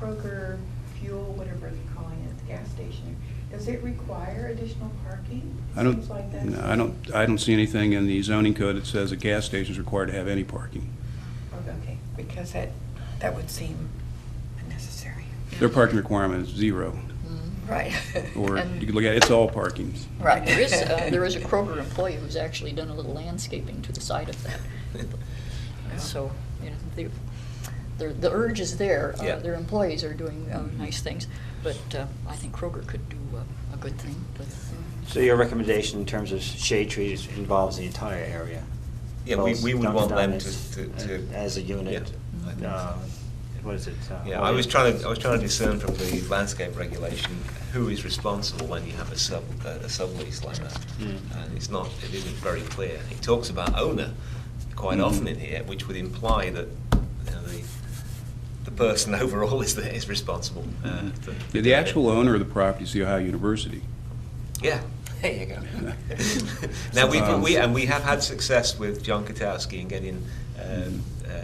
Kroger fuel, whatever they're calling it, the gas station, does it require additional parking?
I don't,
Seems like that's-
no, I don't see anything in the zoning code that says a gas station is required to have any parking.
Okay, because that would seem unnecessary.
Their parking requirement is 0,
Right.
or
And-
you could look at it, it's all parking.
Right.
There is a Kroger employee who's actually done a little landscaping to the side of that. So, the urge is there.
Yeah.
Their employees are doing nice things, but I think Kroger could do a good thing with.
So your recommendation in terms of shade trees involves the entire area?
Yeah,
Both
we would
Dunkin'
want them
Donuts
to
as a unit?
Yeah, I think so.
What is it?
Yeah, I was trying to discern from the landscape regulation who is responsible when you have a sublease like that. And it isn't very clear. It talks about owner quite often in here, which would imply that the person overall is responsible.
Yeah, the actual owner of the property is the Ohio University.
Yeah, there you go. Now we have had success with John Katowski in getting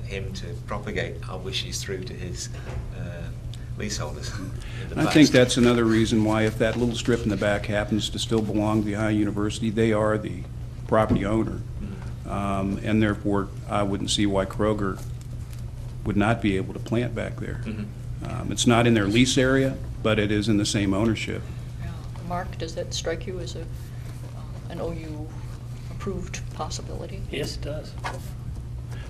him to propagate our wishes through to his leaseholders. in the
I think
past.
that's another reason why, if that little strip in the back happens to still belong to the Ohio University, they are the property owner. And therefore, I wouldn't see why Kroger would not be able to plant back there. It's not in their lease area, but it is in the same ownership.
Mark, does that strike you as an OU approved possibility?
Yes, it does.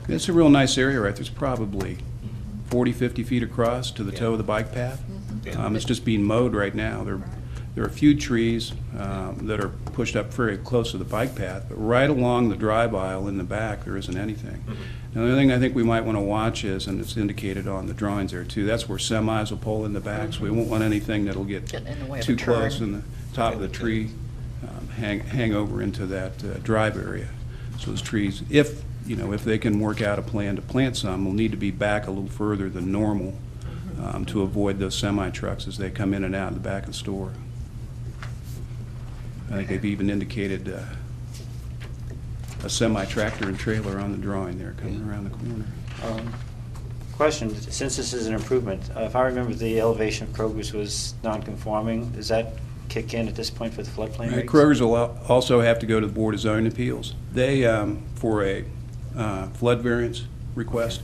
It's a real nice area right there. It's probably 40, 50 feet across to the toe of the bike path. It's just being mowed right now. There are a few trees that are pushed up very close to the bike path, but right along the drive aisle in the back, there isn't anything. Now, the other thing I think we might want to watch is, and it's indicated on the drawings there too, that's where semis will pull in the back, so we won't want anything that'll get
Get in the way of a
too close
turn.
and the top of the tree hang over into that drive area. So those trees, if they can work out a plan to plant some, will need to be back a little further than normal to avoid those semi-trucks as they come in and out of the back of the store. I think they've even indicated a semi-tractor and trailer on the drawing there coming around the corner.
Question, since this is an improvement, if I remember, the elevation of Kroger's was non-conforming. Does that kick in at this point for the floodplain
Right,
regs?
Kroger's will also have to go to the Board of Zoning Appeals. They, for a flood variance request,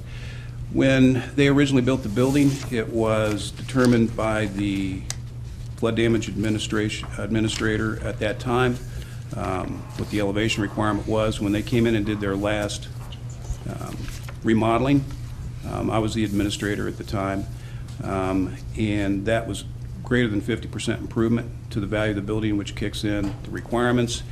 when they originally built the building, it was determined by the flood damage administrator at that time what the elevation requirement was. When they came in and did their last remodeling, I was the administrator at the time, and that was greater than 50% improvement to the value of the building, which kicks in the requirements,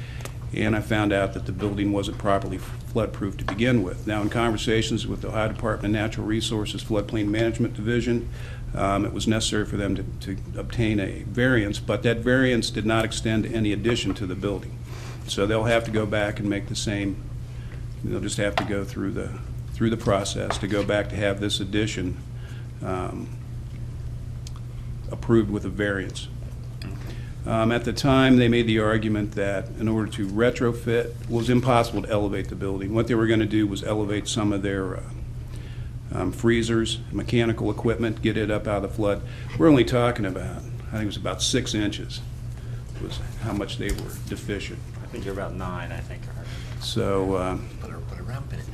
and I found out that the building wasn't properly flood-proof to begin with. Now, in conversations with the Ohio Department of Natural Resources Floodplain Management Division, it was necessary for them to obtain a variance, but that variance did not extend to any addition to the building. So they'll have to go back and make the same, they'll just have to go through the process to go back to have this addition approved with a variance. At the time, they made the argument that in order to retrofit, it was impossible to elevate the building. What they were going to do was elevate some of their freezers, mechanical equipment, get it up out of the flood. We're only talking about, I think it was about 6 inches was how much they were deficient.
I think you're about 9, I think.
So,
Put a ramp in it.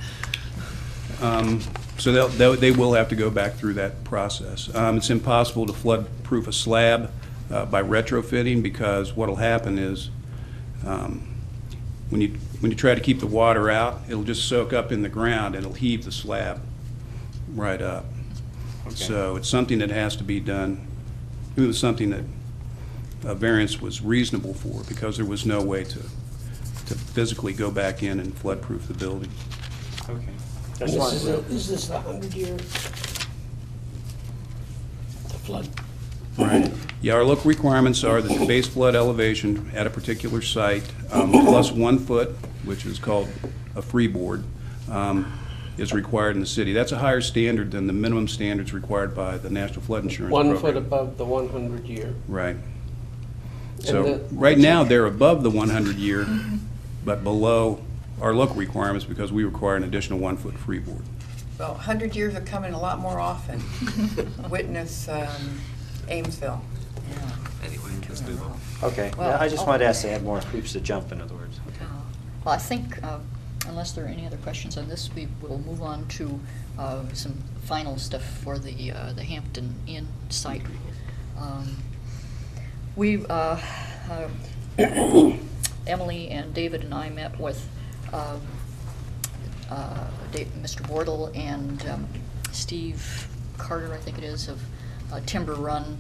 so they will have to go back through that process. It's impossible to flood-proof a slab by retrofitting, because what'll happen is when you try to keep the water out, it'll just soak up in the ground and it'll heave the slab right up.
Okay.
So it's something that has to be done. It was something that a variance was reasonable for, because there was no way to physically go back in and flood-proof the building.
Okay.
Is this the 100-year? The flood?
Right. Yeah, our local requirements are that the base flood elevation at a particular site, plus 1 foot, which is called a freeboard, is required in the city. That's a higher standard than the minimum standards required by the National Flood Insurance
1
Program.
foot above the 100-year.
Right.
And
So,
the-
right now, they're above the 100-year, but below our local requirements, because we require an additional 1 foot freeboard.
Well, 100 years are coming a lot more often. Witness Amesville.
Anyway, let's move on.
Okay,
Well,
yeah, I just wanted to ask, they had more hoops to jump, in other words. Okay.
Well, I think, unless there are any other questions on this, we will move on to some final stuff for the Hampton Inn site. Emily and David and I met with Mr. Wardle and Steve Carter, I think it is, of Timber Run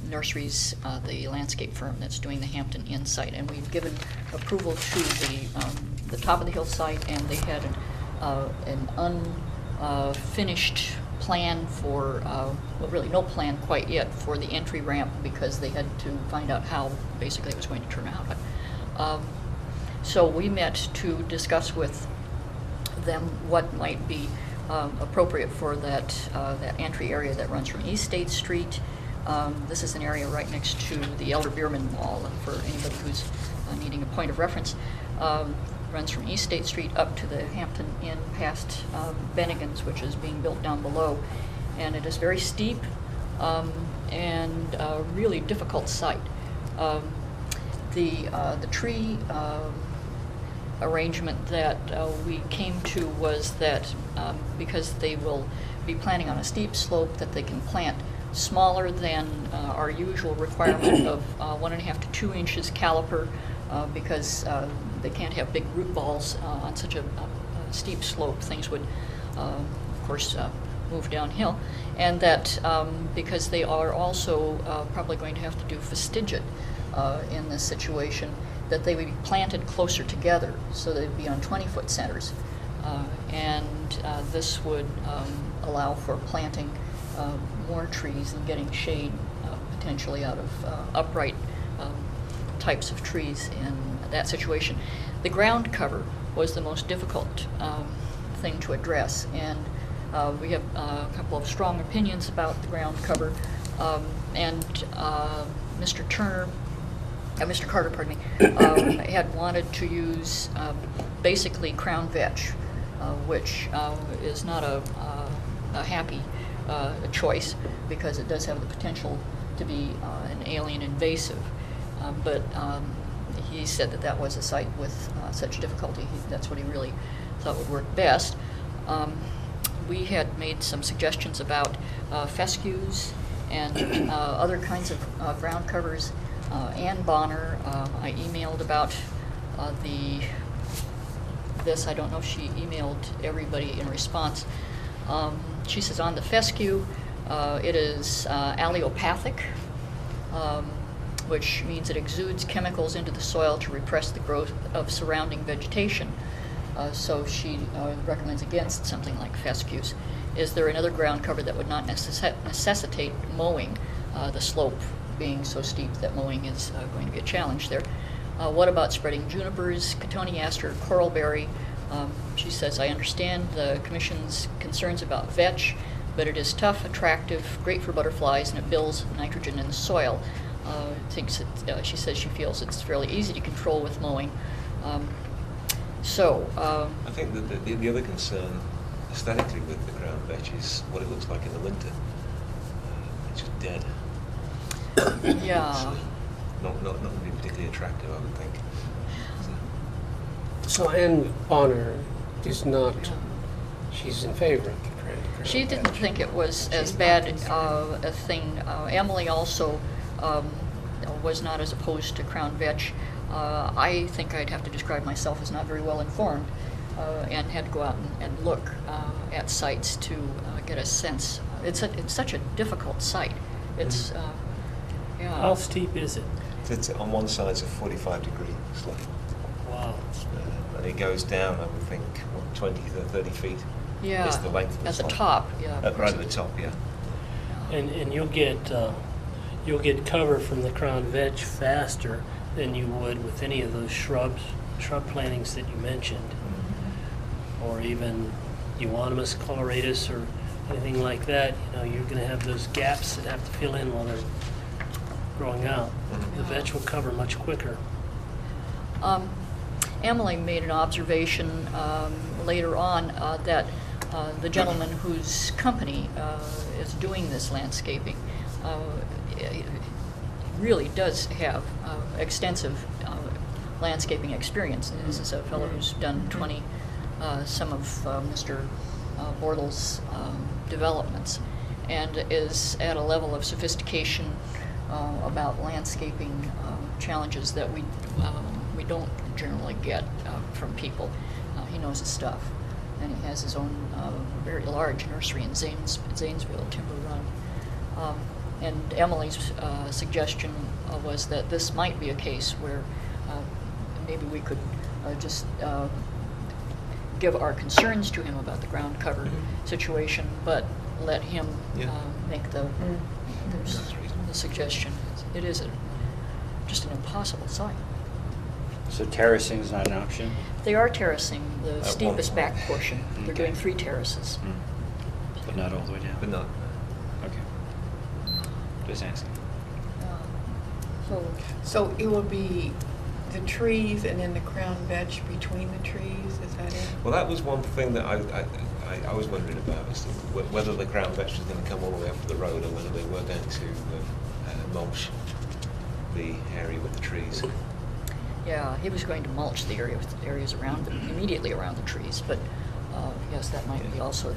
Nurseries, the landscape firm that's doing the Hampton Inn site. And we've given approval to the top of the hill site, and they had an unfinished plan for, well, really no plan quite yet for the entry ramp, because they had to find out how basically it was going to turn out. So we met to discuss with them what might be appropriate for that entry area that runs from East State Street. This is an area right next to the Elder Beerman Mall, for anybody who's needing a point of reference. Runs from East State Street up to the Hampton Inn past Bennigan's, which is being built down below. And it is very steep and a really difficult site. The tree arrangement that we came to was that because they will be planting on a steep slope, that they can plant smaller than our usual requirement of 1.5 to 2 inches caliper, because they can't have big root balls on such a steep slope. Things would, of course, move downhill. And that because they are also probably going to have to do fastigiate in this situation, that they would be planted closer together, so they'd be on 20-foot centers. And this would allow for planting more trees and getting shade potentially out of upright types of trees in that situation. The ground cover was the most difficult thing to address, and we have a couple of strong opinions about the ground cover. And Mr. Carter, pardon me, had wanted to use basically crown vetch, which is not a happy choice, because it does have the potential to be an alien invasive. But he said that that was a site with such difficulty. That's what he really thought would work best. We had made some suggestions about fescues and other kinds of ground covers. Ann Bonner, I emailed about this. I don't know if she emailed everybody in response. She says on the fescue, it is allelopathic, which means it exudes chemicals into the soil to repress the growth of surrounding vegetation. So she recommends against something like fescues. Is there another ground cover that would not necessitate mowing, the slope being so steep that mowing is going to be a challenge there? What about spreading junipers, cotoneaster, coralberry? She says, I understand the Commission's concerns about vetch, but it is tough, attractive, great for butterflies, and it builds nitrogen in the soil. She says she feels it's fairly easy to control with mowing.
I think that the other concern aesthetically with the ground vetch is what it looks like in the winter. It's just dead.
Yeah.
not going to be particularly attractive, I would think.
So Ann Bonner is not, she's in favor of the Crown
She didn't
Vetch.
think it was as bad a thing. Emily also was not as opposed to Crown Vetch. I think I'd have to describe myself as not very well informed, and had to go out and look at sites to get a sense. It's such a difficult site. It's yeah.
How steep is it?
It's on one side, it's a 45-degree slope.
Wow.
And it goes down, I would think, what, 20 to 30 feet?
Yeah,
Is the length of the
at the
slope.
top. Yeah,
Right at the top, yeah.
And you'll get cover from the crown vetch faster than you would with any of those shrub plantings that you mentioned, or even euonymus coloratus or anything like that. You know, you're going to have those gaps that have to fill in while they're growing out. The vetch will cover much quicker.
Emily made an observation later on that the gentleman whose company is doing this landscaping really does have extensive landscaping experience. And this is a fellow who's done some of Mr. Bortles' developments, and is at a level of sophistication about landscaping challenges that we don't generally get from people. He knows his stuff, and he has his own very large nursery in Zanesville, Timber Run. And Emily's suggestion was that this might be a case where maybe we could just give our concerns to him about the ground cover situation, but let him make the suggestion. It is just an impossible site.
So terracing is not an option?
They are terracing the
At
steepest
one
back
point.
portion. They're
Okay.
doing 3 terraces.
But not all the way down?
But not,
Okay. Just asking.
So it will be the trees and then the crown vetch between the trees, is that it?
well, that was one thing that I was wondering about, is whether the crown vetch was going to come all the way up to the road, or whether they were going to mulch the area with the trees.
Yeah, he was going to mulch the areas around immediately around the trees, but yes, that might be also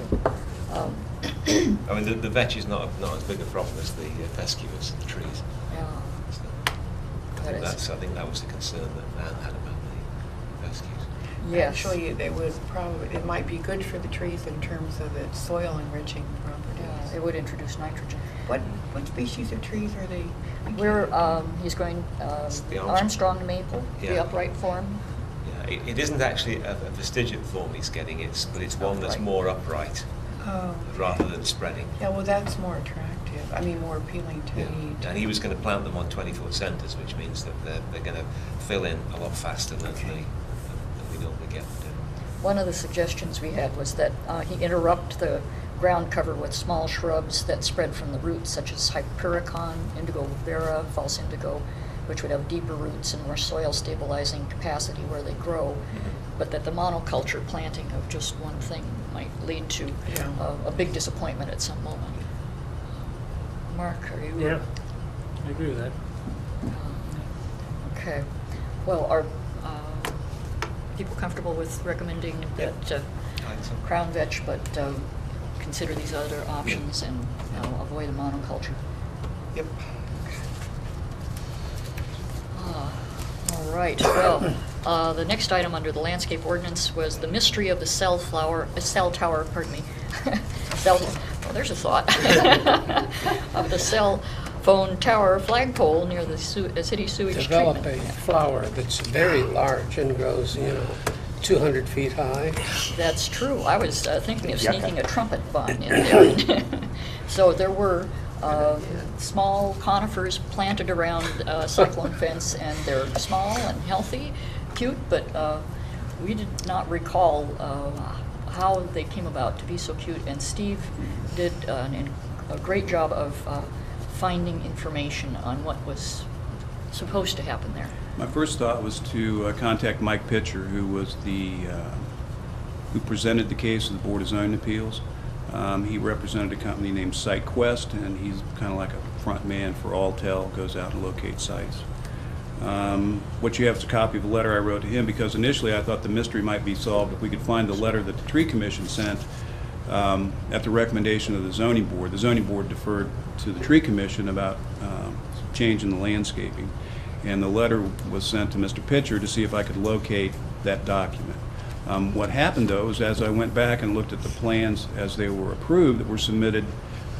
I mean, the vetch is not as big a problem as the fescue is the trees.
yeah.
So,
That is-
I think that was the concern that Anne had about the fescues.
Yes.
Actually, it might be good for the trees in terms of its soil enriching properties.
Yeah, it would introduce nitrogen.
What species of trees are they?
He's going
It's the
Armstrong maple, the
Yeah.
upright form.
Yeah, it isn't actually a vestigiate form he's getting, but it's one that's
Upright.
more upright
Oh.
rather than spreading.
Yeah, well, that's more attractive. I mean, more appealing to me.
And he was going to plant them on 20-foot centres, which means that they're going to fill in a lot faster than we normally get to do.
One of the suggestions we had was that he interrupt the ground cover with small shrubs that spread from the roots, such as Hypericon, Indigo vera, false indigo, which would have deeper roots and more soil stabilizing capacity where they grow, but that the monoculture planting of just one thing might lead to a big disappointment at some moment. Mark, are you?
Yeah, I agree with that.
Okay. Well, are people comfortable with recommending that crown vetch, but consider these other options and avoid the monoculture?
Yep.
All right. Well, the next item under the landscape ordinance was the mystery of the cell tower. Pardon me. Well, there's a thought of the cell phone tower flagpole near the city sewage
Develop a
treatment.
flower that's very large and grows, 200 feet high.
That's true. I was thinking of
Yucca.
sneaking a trumpet vine in there. So there were small conifers planted around a cyclone fence, and they're small and healthy, cute, but we did not recall how they came about to be so cute. And Steve did a great job of finding information on what was supposed to happen there.
My first thought was to contact Mike Pitcher, who was who presented the case to the Board of Zoning Appeals. He represented a company named SiteQuest, and he's kind of like a front man for Alltel, goes out and locates sites. What you have is a copy of a letter I wrote to him, because initially I thought the mystery might be solved if we could find the letter that the Tree Commission sent at the recommendation of the zoning board. The zoning board deferred to the Tree Commission about change in the landscaping, and the letter was sent to Mr. Pitcher to see if I could locate that document. What happened, though, is as I went back and looked at the plans as they were approved that were submitted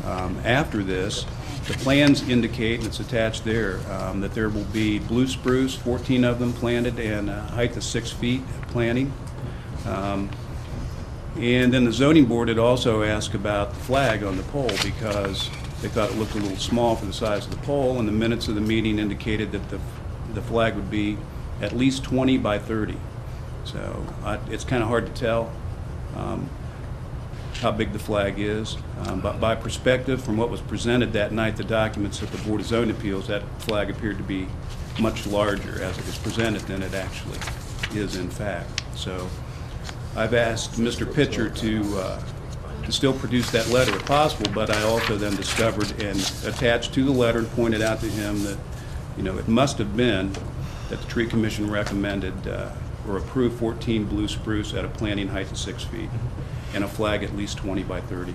after this, the plans indicate, and it's attached there, that there will be blue spruce, 14 of them planted, and a height of 6 feet planting. And then the zoning board had also asked about the flag on the pole, because they thought it looked a little small for the size of the pole, and the minutes of the meeting indicated that the flag would be at least 20 by 30. So it's kind of hard to tell how big the flag is. But by perspective, from what was presented that night, the documents at the Board of Zoning Appeals, that flag appeared to be much larger as it was presented than it actually is in fact. So I've asked Mr. Pitcher to still produce that letter if possible, but I also then discovered and attached to the letter and pointed out to him that, it must have been that the Tree Commission recommended or approved 14 blue spruce at a planting height of 6 feet and a flag at least 20 by 30.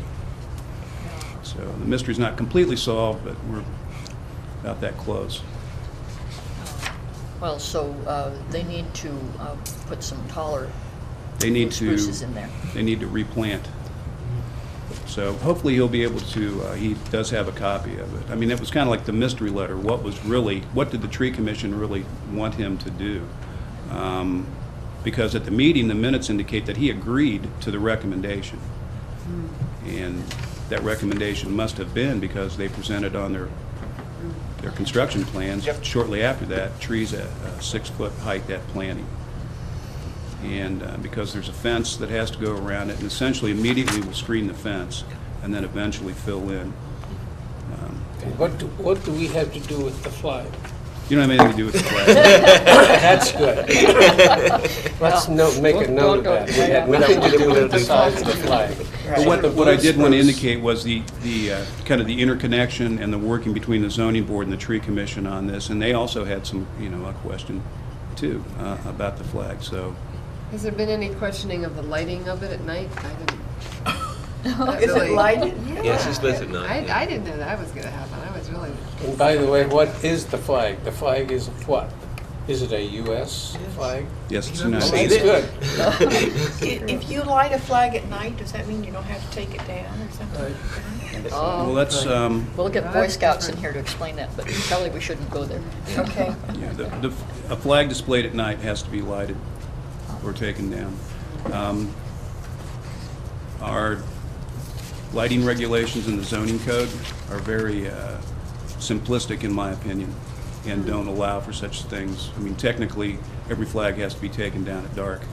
So the mystery's not completely solved, but we're about that close.
Well, so they need to put some taller
They need
spruces in there.
They need to replant. So hopefully he'll be able to, he does have a copy of it. I mean, it was kind of like the mystery letter. What did the Tree Commission really want him to do? Because at the meeting, the minutes indicate that he agreed to the recommendation. And that recommendation must have been because they presented on their construction plans, shortly after that, trees at 6 foot height at planting. And because there's a fence that has to go around it, and essentially immediately will screen the fence and then eventually fill in.
And what do we have to do with the flag?
You don't have anything to do with the flag.
That's good. Let's make a note of that. We had nothing to do with the size of the flag.
But what I did want to indicate was the kind of the interconnection and the working between the zoning board and the Tree Commission on this, and they also had some, a question too about the flag. So.
Has there been any questioning of the lighting of it at night?
Is it lighted?
Yes, it's lit at night.
I didn't know that was going to happen. I was really.
And by the way, what is the flag? The flag is what? Is it a U.S. flag?
Yes, it's
You
United
haven't
States.
seen it?
If you light a flag at night, does that mean you don't have to take it down or something?
Well, that's
We'll get Boy Scouts in here to explain that, but probably we shouldn't go there.
Okay.
yeah, a flag displayed at night has to be lighted or taken down. Our lighting regulations in the zoning code are very simplistic, in my opinion, and don't allow for such things. I mean, technically, every flag has to be taken down at dark.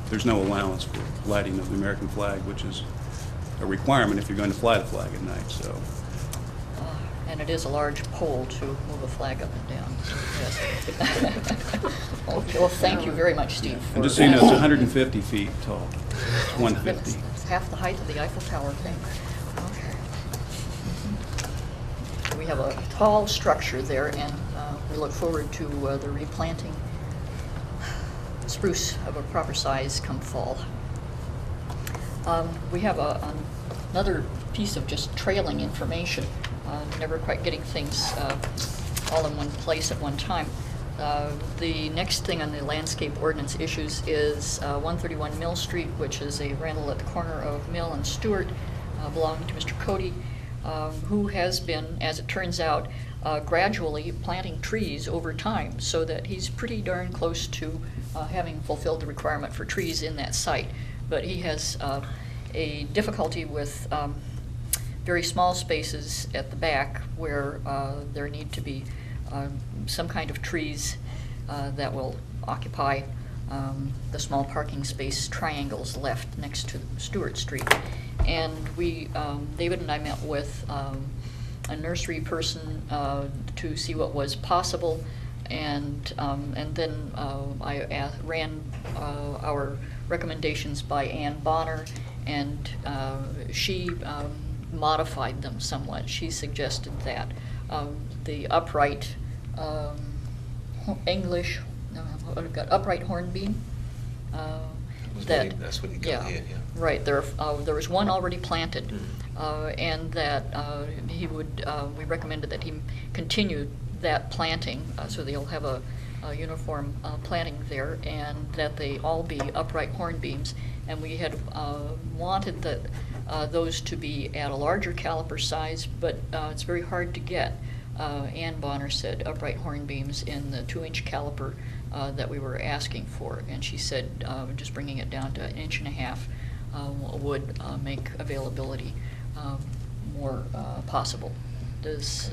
There's no allowance for lighting of the American flag, which is a requirement if you're going to fly the flag at night. So.
And it is a large pole to move a flag up and down. Yes. Okay, well, thank you very much, Steve.
And just so you know, it's 150 feet tall. It's 150.
It's half the height of the Eiffel Tower thing. Okay. We have a tall structure there, and we look forward to the replanting spruce of a proper size come fall. We have another piece of just trailing information, never quite getting things all in one place at one time. The next thing on the landscape ordinance issues is 131 Mill Street, which is a rental at the corner of Mill and Stewart, belonging to Mr. Cody, who has been, as it turns out, gradually planting trees over time, so that he's pretty darn close to having fulfilled the requirement for trees in that site. But he has a difficulty with very small spaces at the back where there need to be some kind of trees that will occupy the small parking space triangles left next to Stewart Street. And we, David and I met with a nursery person to see what was possible, and then I ran our recommendations by Ann Bonner, and she modified them somewhat. She suggested that the upright English, what I've got, upright horn beam.
That's what he got here, yeah.
Right, there was one already planted,
Mm.
and that he would, we recommended that he continue that planting, so they'll have a uniform planting there, and that they all be upright horn beams. And we had wanted that those to be at a larger caliper size, but it's very hard to get. Ann Bonner said upright horn beams in the 2-inch caliper that we were asking for, and she said just bringing it down to 1.5 inches would make availability more possible. This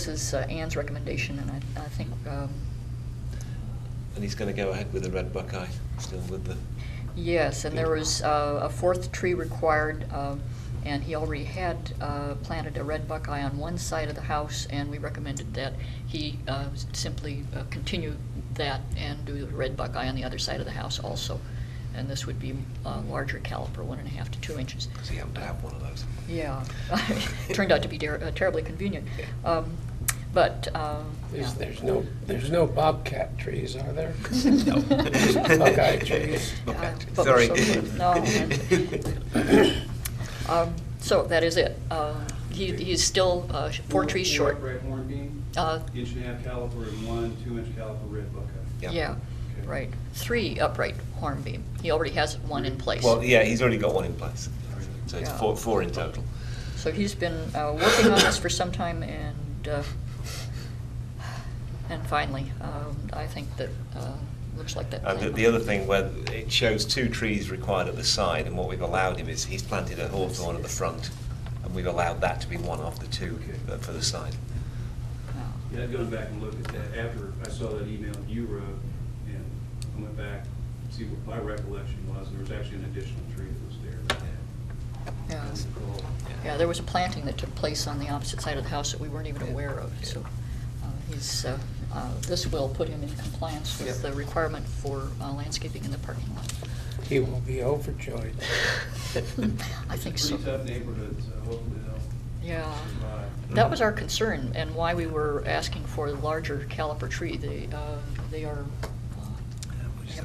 is Ann's recommendation, and I think.
And he's going to go ahead with the red buckeye, still with the.
Yes, and there was a 4th tree required, and he already had planted a red buckeye on one side of the house, and we recommended that he simply continue that and do the red buckeye on the other side of the house also. And this would be larger caliper, 1.5 to 2 inches.
Because he happened to have one of those.
Yeah, turned out to be terribly convenient. But
There's no bobcat trees, are there?
No.
Just buckeye trees.
Sorry.
So that is it. He's still 4 trees short.
Upright horn beam, 1.5 caliper and 1 2-inch caliper red buckeye.
Yeah,
Okay.
right. 3 upright horn beam. He already has one in place.
Well, yeah, he's already got one in place. So it's
Yeah.
four in total.
So he's been working on this for some time, and finally, I think that looks like that.
The other thing where it shows 2 trees required at the side, and what we've allowed him is he's planted a hawthorn at the front, and we've allowed that to be one of the 2 for the side.
Yeah, I'd gone back and looked at that after I saw that email you wrote, and I went back to see what my recollection was, and there was actually an additional tree that was there.
Yeah.
That's the call.
Yeah, there was a planting that took place on the opposite side of the house that we weren't even aware of, so this will put him in compliance with the requirement for landscaping in the parking lot.
He will be overjoyed.
I think so.
It's a pretty tough neighborhood, so hopefully they'll
Yeah,
survive.
that was our concern, and why we were asking for the larger caliper tree. They are, they have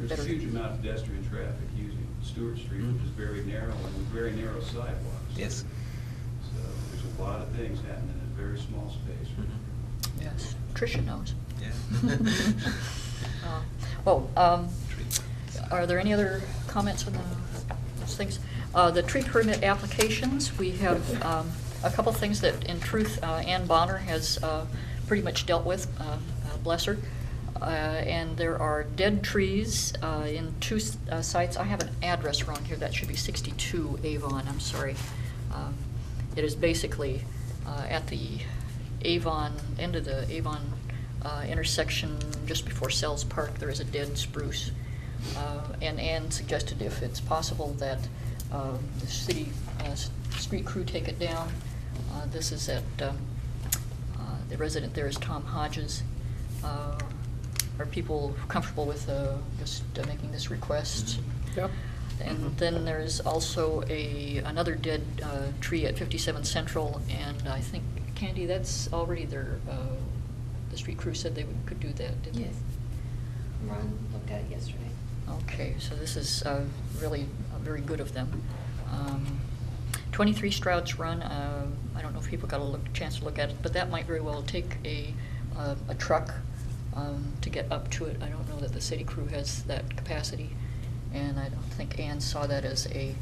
There's
better.
a huge amount of pedestrian traffic using Stewart Street, which is very narrow and with very narrow sidewalks.
Yes.
So there's a lot of things happening in a very small space.
Yes, Tricia knows.
Yeah.
Are there any other comments on those things? The tree permit applications, we have a couple things that, in truth, Ann Bonner has pretty much dealt with, bless her. And there are dead trees in 2 sites. I have an address wrong here. That should be 62 Avon, I'm sorry. It is basically at the Avon, end of the Avon intersection, just before Sells Park. There is a dead spruce. And Ann suggested if it's possible that the city street crew take it down. This is at, the resident there is Tom Hodges. Are people comfortable with just making this request?
Yep.
And then there's also another dead tree at 57 Central, and I think, Candy, that's already there. The street crew said they could do that, didn't
Yes. Ron looked at it yesterday.
they? Okay, so this is really very good of them. 23 Strouds Run, I don't know if people got a chance to look at it, but that might very well take a truck to get up to it. I don't know that the city crew has that capacity, and I don't think Ann saw that as an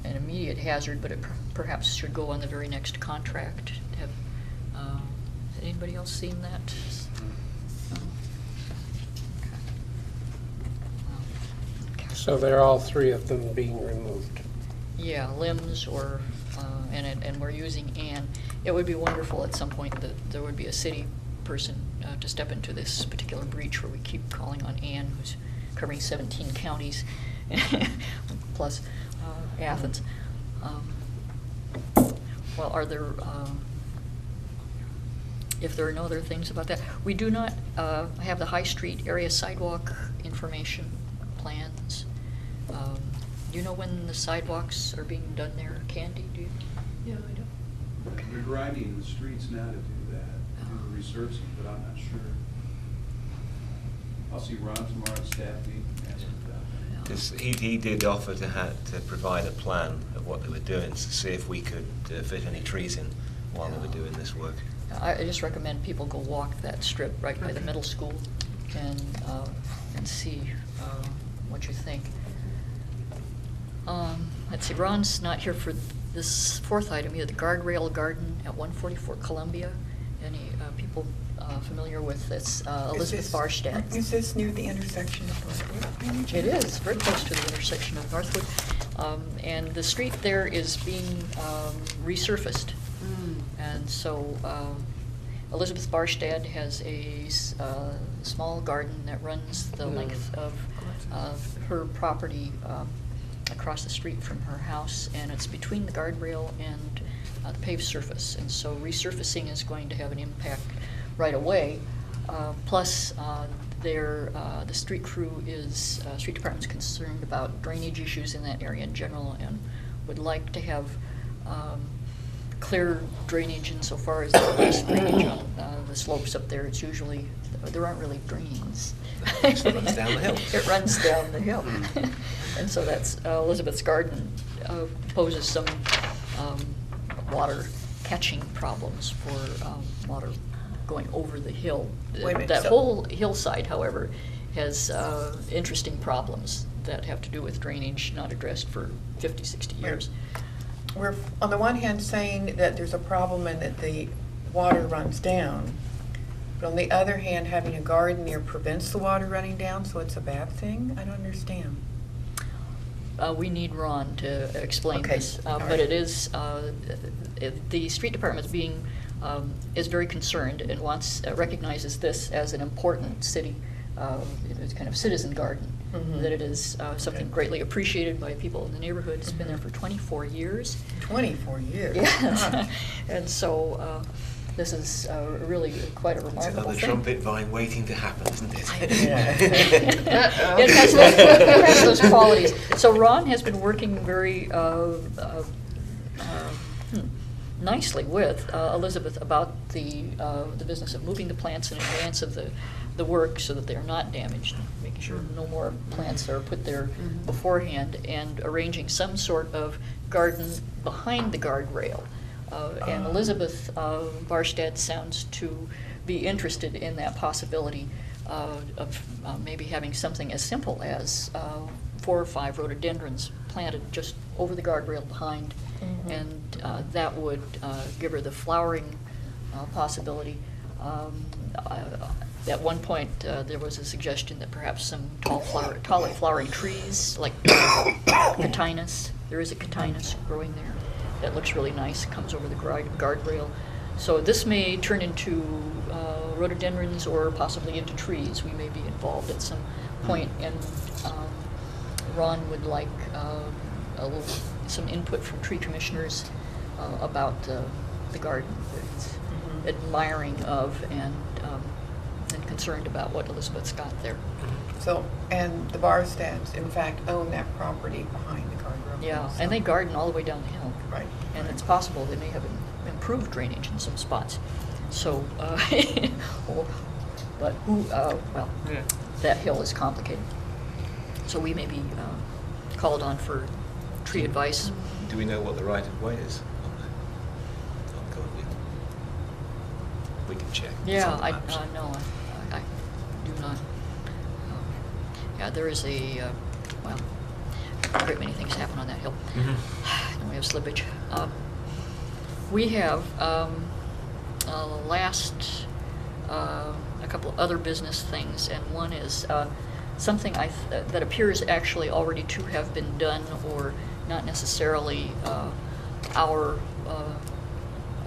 immediate hazard, but it perhaps should go on the very next contract. Have anybody else seen that? No? Okay.
So they're all 3 of them being removed.
Yeah, limbs or, and we're using Ann. It would be wonderful at some point that there would be a city person to step into this particular breach where we keep calling on Ann, who's covering 17 counties, plus Athens. Well, are there, if there are no other things about that, we do not have the High Street area sidewalk information plans. Do you know when the sidewalks are being done there, Candy? Do you?
No, I don't.
They're grinding the streets now to do that, to do the resurfacing, but I'm not sure. I'll see Ron tomorrow at staff meeting and ask him about that.
Because he did offer to provide a plan of what they were doing to see if we could fit any trees in while they were doing this work.
I just recommend people go walk that strip right by the middle school and see what you think. Let's see, Ron's not here for this fourth item either, the guardrail garden at 144 Columbia. Any people familiar with this? Elizabeth Barstad.
Is this near the intersection of Northwood?
It is, very close to the intersection of Northwood. And the street there is being resurfaced. And so Elizabeth Barstad has a small garden that runs the length of her property across the street from her house, and it's between the guardrail and the paved surface. And so resurfacing is going to have an impact right away. Plus, the street crew street department's concerned about drainage issues in that area in general, and would like to have clear drainage insofar as there is drainage on the slopes up there. It's usually, there aren't really drains.
It runs down the hill.
It runs down the hill. And so that's, Elizabeth's garden poses some water catching problems for water going over the hill.
Wait a minute,
That
so-
whole hillside, however, has interesting problems that have to do with drainage not addressed for 50, 60 years.
We're, on the one hand, saying that there's a problem and that the water runs down, but on the other hand, having a garden there prevents the water running down, so it's a bad thing? I don't understand.
We need Ron to explain
Okay,
this,
all
but
right.
it is, the street department is very concerned and recognizes this as an important city, it's kind of citizen garden,
Mhm.
that it is something
Okay.
greatly appreciated by people in the neighborhood. It's been there for 24 years.
24 years.
Yes,
Gosh.
and so this is really quite a
It's
remarkable
another
thing.
trumpet vine waiting to happen, isn't it?
It has those qualities. So Ron has been working very nicely with Elizabeth about the business of moving the plants in advance of the work so that they're not damaged, making sure no more plants are put there beforehand, and arranging some sort of garden behind the guardrail. And Elizabeth Barstad sounds to be interested in that possibility of maybe having something as simple as 4 or 5 rhododendrons planted just over the guardrail behind, and that would give her the flowering possibility. At one point, there was a suggestion that perhaps some taller flowering trees, like catinus. There is a catinus growing there that looks really nice. It comes over the guardrail. So this may turn into rhododendrons or possibly into trees. We may be involved at some point, and Ron would like some input from tree commissioners about the garden. It's admiring of and concerned about what Elizabeth's got there.
So, and the Barstads, in fact, own that property behind the guardrail.
Yeah,
so-
and they garden all the way down the hill.
Right.
And it's possible they may have improved drainage in some spots. So, but well, that hill is complicated. So we may be called on for tree advice.
Do we know what the right of way is on Columbia? We can check. It's
Yeah,
on the maps.
no, I do not. Yeah, there is well, a great many things happen on that hill. And we have slippage. We have a couple of other business things, and one is something that appears actually already to have been done, or not necessarily our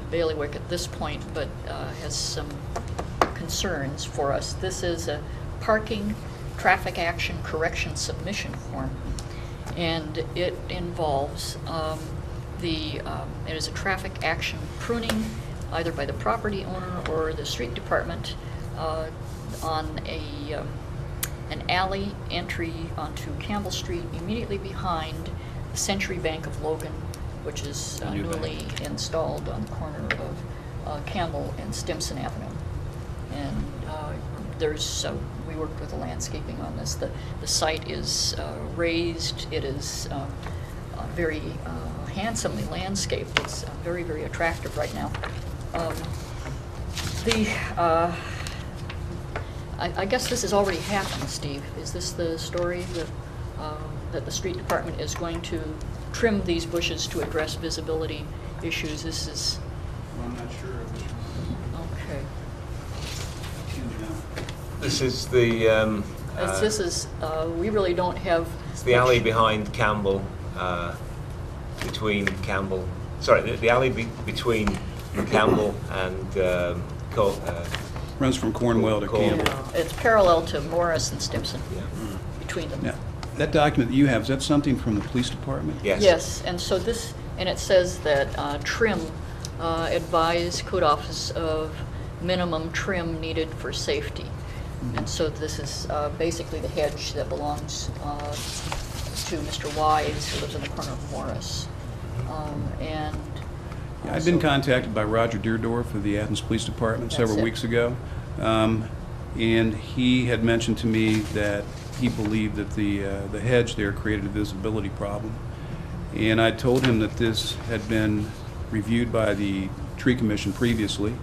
bailiwick at this point, but has some concerns for us. This is a parking traffic action correction submission form, and it involves it is a traffic action pruning, either by the property owner or the street department, on an alley entry onto Campbell Street immediately behind the Century Bank of Logan, which is
The new
newly
bank.
installed on the corner of Campbell and Stimson Avenue. And we worked with the landscaping on this. The site is raised. It is very handsomely landscaped. It's very, very attractive right now. I guess this has already happened, Steve. Is this the story that the street department is going to trim these bushes to address visibility issues? This is...
Well, I'm not sure of this one.
Okay.
This is the.
We really don't have...
It's the alley behind Campbell, between Campbell. Sorry, the alley between Campbell and
Runs from Cornwell to Campbell.
It's parallel to Morris and Stimson,
Yeah.
between them.
Now, that document that you have, is that something from the police department?
Yes.
Yes, and so this, and it says that trim, advise code office of minimum trim needed for safety. And so this is basically the hedge that belongs to Mr. Wise, who lives in the corner of Morris. And
Yeah, I've been
also-
contacted by Roger Deerdorf of the Athens Police Department
That's
several
it.
weeks ago. And he had mentioned to me that he believed that the hedge there created a visibility problem. And I told him that this had been reviewed by the tree commission previously,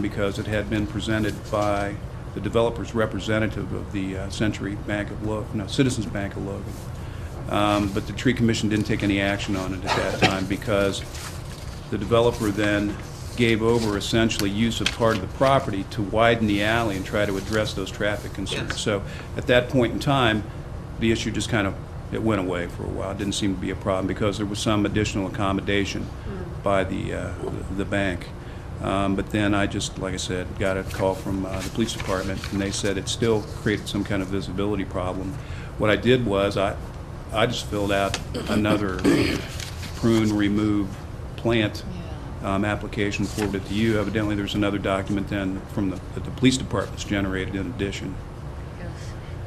because it had been presented by the developer's representative of the Citizens Bank of Logan. But the tree commission didn't take any action on it at that time because the developer then gave over essentially use of part of the property to widen the alley and try to address those traffic concerns.
Yes.
So at that point in time, the issue just kind of, it went away for a while. It didn't seem to be a problem because there was some additional accommodation by the bank. But then I just, like I said, got a call from the police department, and they said it still created some kind of visibility problem. What I did was I just filled out another prune, remove, plant application, forwarded to you. Evidently, there's another document then from that the police department's generated in addition.
Yes.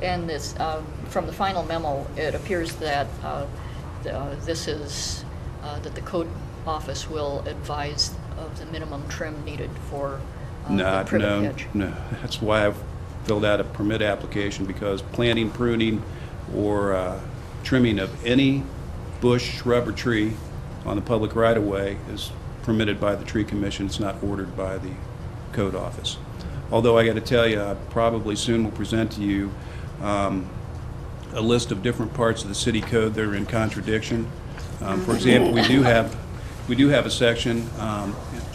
And this, from the final memo, it appears that this is, that the code office will advise of the minimum trim needed for the privet hedge.
No. That's why I've filled out a permit application, because planting, pruning, or trimming of any bush, shrub, or tree on the public right-of-way is permitted by the tree commission. It's not ordered by the code office. Although I got to tell you, I probably soon will present to you a list of different parts of the city code that are in contradiction. For example, we do have a section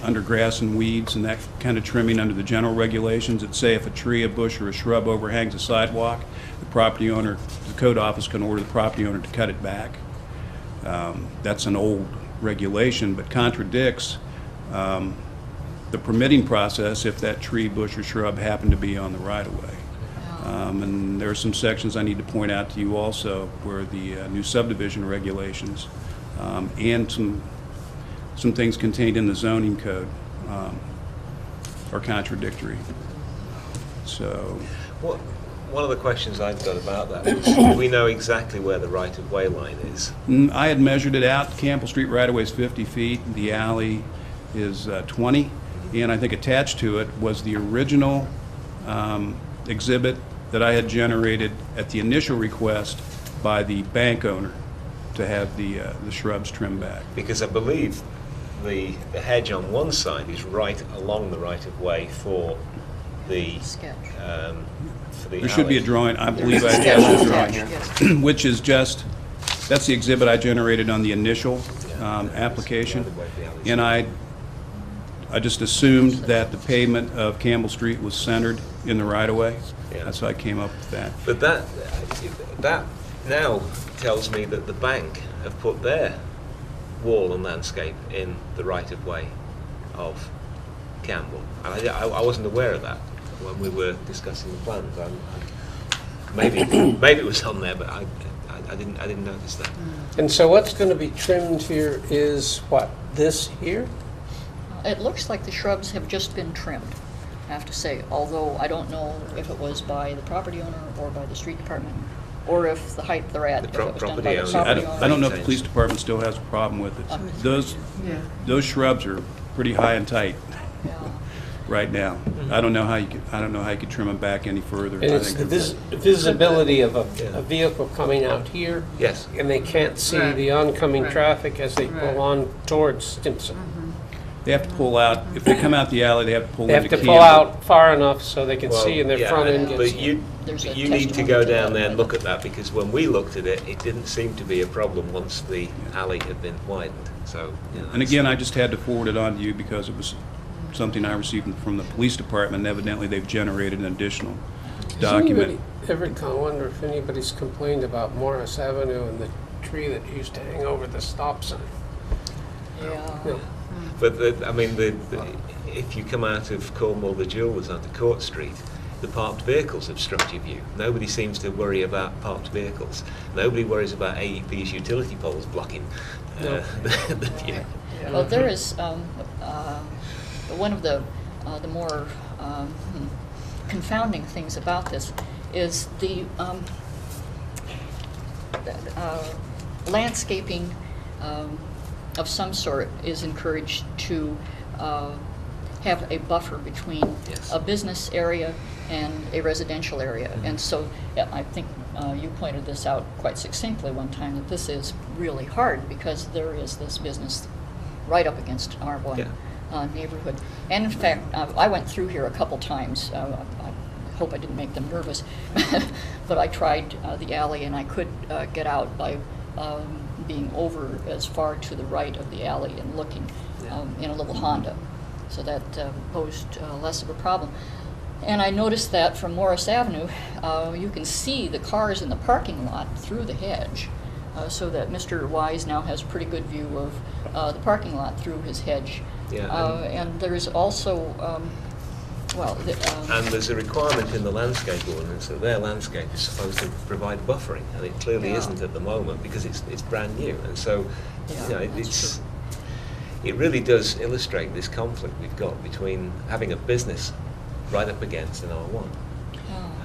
under grass and weeds and that kind of trimming under the general regulations that say if a tree, a bush, or a shrub overhangs a sidewalk, the property owner, the code office can order the property owner to cut it back. That's an old regulation, but contradicts the permitting process if that tree, bush, or shrub happened to be on the right-of-way. And there are some sections I need to point out to you also where the new subdivision regulations and some things contained in the zoning code are contradictory. So,
One of the questions I've got about that was, do we know exactly where the right-of-way line is?
I had measured it out. Campbell Street right-of-way is 50 feet. The alley is 20. And I think attached to it was the original exhibit that I had generated at the initial request by the bank owner to have the shrubs trimmed back.
Because I believe the hedge on one side is right along the right-of-way for the
Sketch.
for the
There should be a
alley.
drawing, I believe I
Sketch,
have a
sketch,
drawing,
yes.
which is just, that's the exhibit I generated on the initial application. And I just assumed that the pavement of Campbell Street was centered in the right-of-way.
Yeah.
That's how I came up with that.
But that now tells me that the bank have put their wall and landscape in the right-of-way of Campbell. And I wasn't aware of that when we were discussing the plans. Maybe it was on there, but I didn't notice that.
And so what's going to be trimmed here is what, this here?
It looks like the shrubs have just been trimmed, I have to say, although I don't know if it was by the property owner or by the street department, or if the height they're at,
The
if it was done
property
by the
owner.
property
I
owner.
don't know if the police department still has a problem with it.
Um,
Those
Yeah.
shrubs are pretty high and tight
Yeah.
right now. I don't know how you could trim them back any further.
And
I
it's
think
the visibility of
Yeah.
a vehicle coming out here,
Yes.
and they can't see
Right.
the oncoming
Right.
traffic as they
Right.
pull on towards Stimson.
they have to pull out, if they come out the alley, they have to pull
They
into
have to
Campbell.
pull out far enough so they can
Well,
see and their
yeah,
front end
but
gets...
There's a
you need to
testimony
go
to
down
that.
there and look at that, because when we looked at it, it didn't seem to be a problem once the alley had been widened, so. You know,
And again, I just had to forward it on to you because it was something I received from the police department, and evidently they've generated an additional document.
Ever wonder if anybody's complained about Morris Avenue and the tree that used to hang over the stop sign?
Yeah.
No.
But if you come out of Cornwall, the Jewellers onto Court Street, the parked vehicles obstruct your view. Nobody seems to worry about parked vehicles. Nobody worries about AEP's utility poles blocking the view.
Well, there is one of the more confounding things about this is the landscaping of some sort is encouraged to have a buffer between
Yes.
a business area and a residential area. And so yeah, I think you pointed this out quite succinctly one time, that this is really hard because there is this business right up against our one neighborhood. And in fact, I went through here a couple times. I hope I didn't make them nervous, but I tried the alley and I could get out by being over as far to the right of the alley and looking in a little Honda. So that posed less of a problem. And I noticed that from Morris Avenue, you can see the cars in the parking lot through the hedge, so that Mr. Wise now has a pretty good view of the parking lot through his hedge.
Yeah,
And there's also,
and there's a requirement in the landscape ordinance that their landscape is supposed to provide buffering, and it clearly
Yeah.
isn't at the moment because it's brand new, and so
Yeah,
you know,
that's true.
it really does illustrate this conflict we've got between having a business right up against an R1.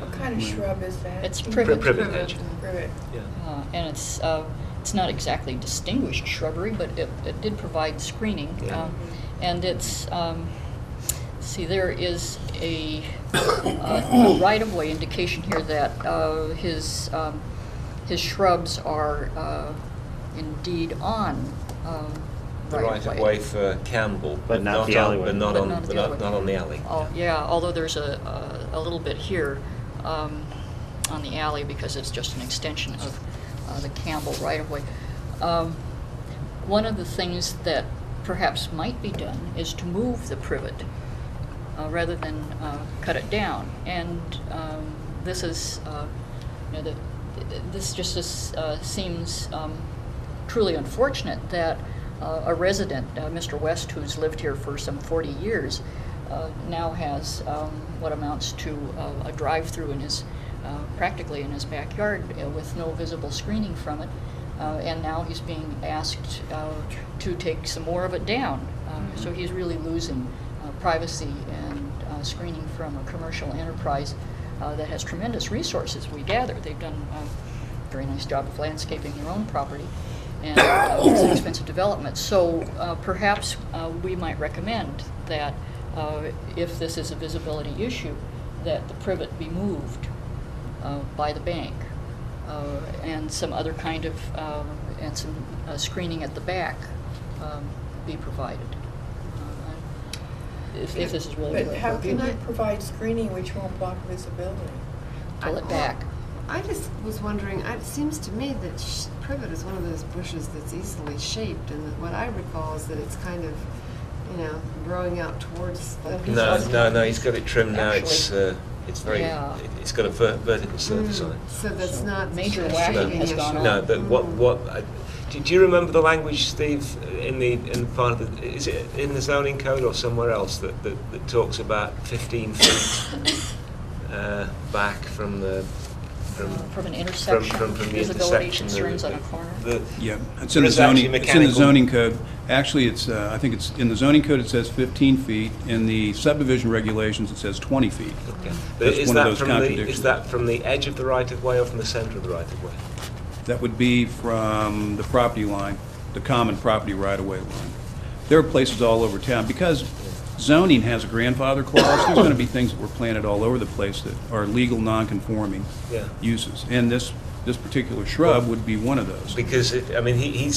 What kind of shrub is that?
It's privet.
Privet hedge.
Privet.
Yeah.
And it's not exactly distinguished shrubbery, but it did provide screening.
Yeah.
And it's, see, there is a right-of-way indication here that his shrubs are indeed on
The right of way for Campbell,
But not the alleyway.
but not
But
on
not the
but
alleyway.
not on the alley.
Oh, yeah, although there's a little bit here on the alley because it's just an extension of the Campbell right-of-way. One of the things that perhaps might be done is to move the privet rather than cut it down. And this is, this just seems truly unfortunate that a resident, Mr. West, who's lived here for some 40 years, now has what amounts to a drive-through in his, practically in his backyard with no visible screening from it. And now he's being asked to take some more of it down. So he's really losing privacy and screening from a commercial enterprise that has tremendous resources, we gather. They've done a very nice job of landscaping their own property, and it's an expensive development. So perhaps we might recommend that if this is a visibility issue, that the privet be moved by the bank, and some other kind of, and some screening at the back be provided. If this is really.
But how can
I-
you provide screening which won't block visibility?
Pull it back.
I just was wondering, it seems to me that privet is one of those bushes that's easily shaped, and that what I recall is that it's kind of, growing out towards the.
No, he's got it trimmed now. It's very,
Yeah.
it's got a vertical surface on it.
So that's not.
Major
a
whacking
shaping
has
issue.
gone on.
No, but do you remember the language, Steve, in the part of the, is it in the zoning code or somewhere else that talks about 15 feet back from the
From an intersection,
from the
visibility
intersection,
concerns on a corner.
Yeah, it's in the
It's actually
zoning, it's in the
mechanical.
zoning code. Actually, it's, I think it's, in the zoning code, it says 15 feet. In the subdivision regulations, it says 20 feet.
Okay.
That's
Is
one
that
of those
from
contradictions.
is that from the edge of the right of way or from the centre of the right of way?
That would be from the property line, the common property right-of-way line. There are places all over town, because zoning has a grandfather clause. There's going to be things that were planted all over the place that are legal, non-conforming
Yeah.
uses. And this particular shrub would be one of those.
Because I mean,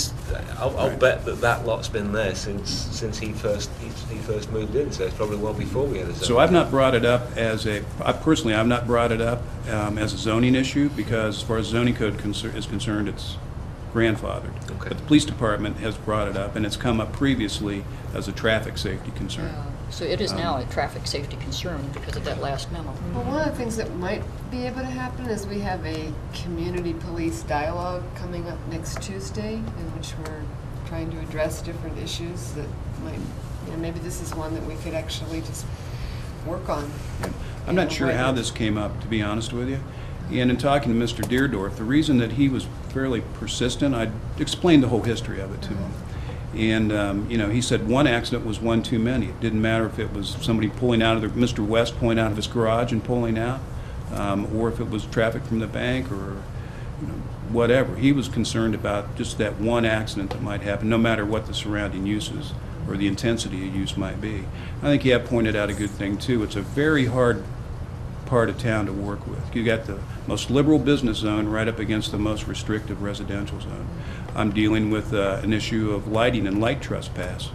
I'll
Right.
bet that lot's been there since he first moved in. So it's probably well before we had a zone.
So I've not brought it up personally, I've not brought it up as a zoning issue, because as far as zoning code is concerned, it's grandfathered.
Okay.
But the police department has brought it up, and it's come up previously as a traffic safety concern.
Yeah. So it is now a traffic safety concern because of that last memo.
Well, one of the things that might be able to happen is we have a community police dialogue coming up next Tuesday, in which we're trying to address different issues that might, maybe this is one that we could actually just work on.
I'm not sure how this came up, to be honest with you. And in talking to Mr. Deerdorf, the reason that he was fairly persistent, I explained the whole history of it to him. And, he said one accident was one too many. It didn't matter if it was somebody pulling out of Mr. West pulling out of his garage and pulling out, or if it was traffic from the bank or, whatever. He was concerned about just that one accident that might happen, no matter what the surrounding uses or the intensity of use might be. I think you have pointed out a good thing, too. It's a very hard part of town to work with. You got the most liberal business zone right up against the most restrictive residential zone. I'm dealing with an issue of lighting and light trespass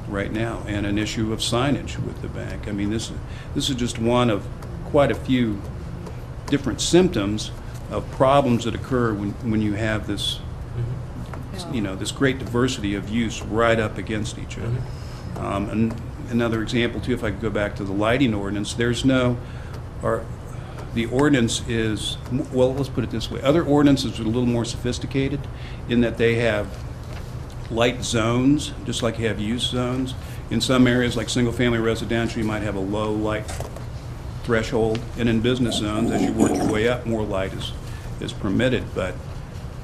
right now, and an issue of signage with the bank. I mean, this is just one of quite a few different symptoms of problems that occur when you have this, this great diversity of use right up against each other. And another example too, if I could go back to the lighting ordinance, the ordinance is, well, let's put it this way. Other ordinances are a little more sophisticated in that they have light zones, just like you have use zones. In some areas, like single-family residential, you might have a low light threshold, and in business zones, as you work your way up, more light is permitted. But,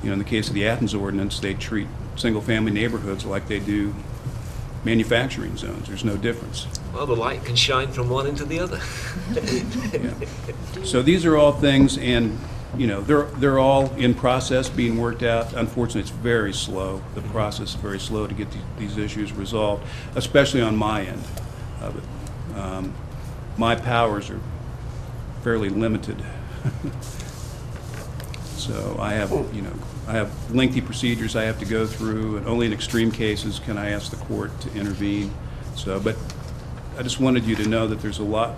in the case of the Athens ordinance, they treat single-family neighborhoods like they do manufacturing zones. There's no difference.
Well, the light can shine from one into the other.
Yeah. So these are all things, and they're all in process being worked out. Unfortunately, it's very slow. The process is very slow to get these issues resolved, especially on my end of it. My powers are fairly limited. So I have lengthy procedures I have to go through, and only in extreme cases can I ask the court to intervene. So, but I just wanted you to know that there's a lot.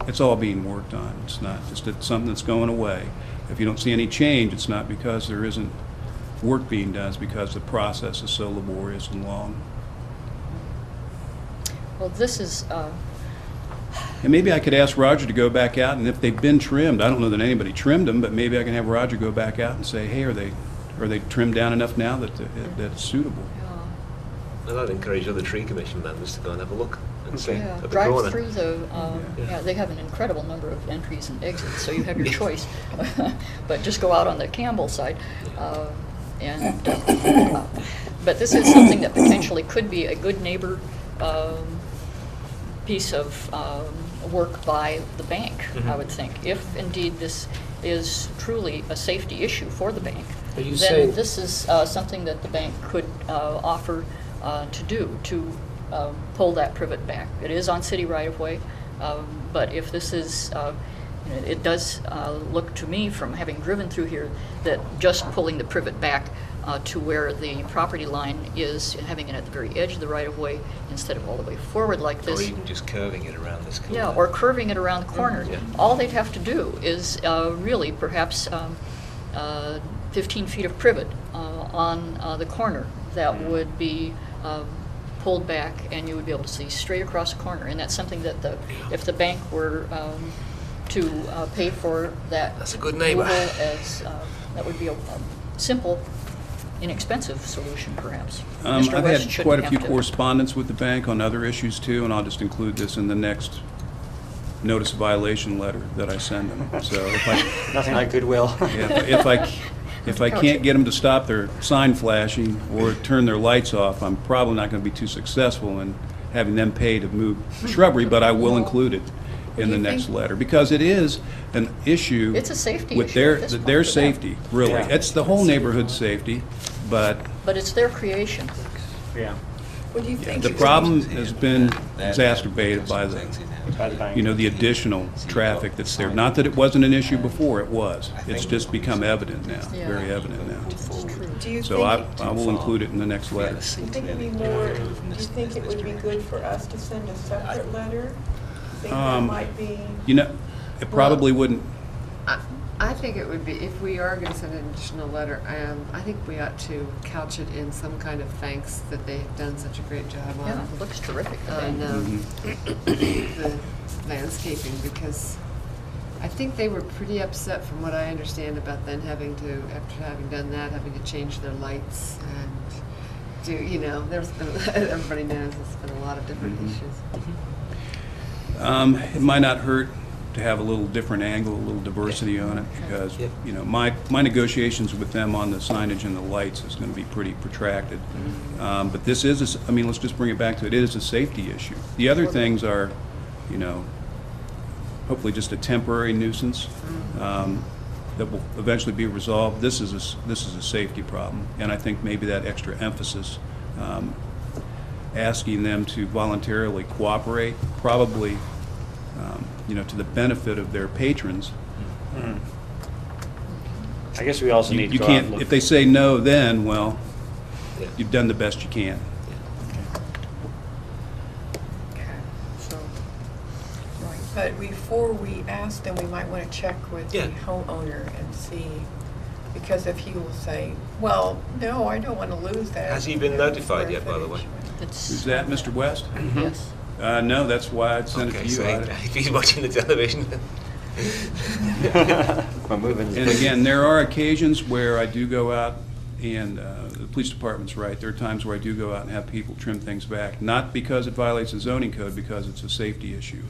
It's all being worked on. It's not just something that's going away. If you don't see any change, it's not because there isn't work being done. It's because the process is so laborious and long.
Well, this is,
And maybe I could ask Roger to go back out, and if they've been trimmed, I don't know that anybody trimmed them, but maybe I can have Roger go back out and say, hey, are they trimmed down enough now that it's suitable?
Well, I'd encourage other tree commission members to go and have a look and see
yeah,
at the
drive
corner.
through the,
Yeah.
they have an incredible number of entries and exits, so you have your choice. But just go out on the Campbell side. But this is something that potentially could be a good neighbor piece of work by the bank, I would think. If indeed this is truly a safety issue for the bank,
Are you
then
saying-
this is something that the bank could offer to do, to pull that privet back. It is on city right-of-way, but if this is, it does look to me, from having driven through here, that just pulling the privet back to where the property line is, having it at the very edge of the right-of-way instead of all the way forward like this.
Or even just curving it around this corner.
Yeah, or curving it around the corner.
Yeah.
All they'd have to do is really perhaps 15 feet of privet on the corner that would be pulled back, and you would be able to see straight across the corner. And that's something that if the bank were to pay for that,
That's a good neighbor.
removal as that would be a simple, inexpensive solution, perhaps.
I've
Mr. West
had
shouldn't
quite a
have
few
to-
correspondence with the bank on other issues too, and I'll just include this in the next notice of violation letter that I send them. So
Nothing like goodwill.
if I can't get them to stop their sign flashing or turn their lights off, I'm probably not going to be too successful in having them pay to move shrubbery, but I will include it in the
you
next
think-
letter, because it is an issue.
It's a safety
with
issue
their
at this point
their
for them.
safety, really.
Yeah.
It's the whole neighborhood's safety, but
But it's their creation.
Yeah.
What do you
Yeah,
think?
the problem has been exacerbated by the,
By the bank.
you know, the additional traffic that's there. Not that it wasn't an issue before, it was. It's just become evident now, very evident now.
It's true.
Do you
So
think,
I will include it in the next letter.
do you think it'd be more, do you think it would be good for us to send a separate letter? Think that might be,
You know, it probably wouldn't,
I think it would be, if we are going to send an additional letter, I think we ought to couch it in some kind of thanks that they have done such a great job
Yeah,
on
it looks terrific today.
on the landscaping, because I think they were pretty upset, from what I understand, about then having to, after having done that, having to change their lights and do, you know, there's been, everybody knows there's been a lot of different issues.
it might not hurt to have a little different angle, a little diversity on it, because, you know, my negotiations with them on the signage and the lights is gonna be pretty protracted. But this is, I mean, let's just bring it back to it is a safety issue. The other things are, you know, hopefully just a temporary nuisance that will eventually be resolved. This is a safety problem, and I think maybe that extra emphasis, asking them to voluntarily cooperate, probably, you know, to the benefit of their patrons.
I guess we also
You
need to
you
go out and
can't,
look.
if they say no, then, well,
Yeah.
you've done the best you can.
Okay, so, right.
but before we ask them, we might want to check with the
Yeah.
homeowner and see, because if he will say, well, no, I don't want to lose that.
Has he been notified yet, by the way?
It's-
Who's that, Mr. West?
Yes.
No, that's why I'd send it to
Okay,
you.
so
I'd-
if he's watching the television,
We're moving.
And again, there are occasions where I do go out, and the police department's right, there are times where I do go out and have people trim things back, not because it violates the zoning code, because it's a safety issue.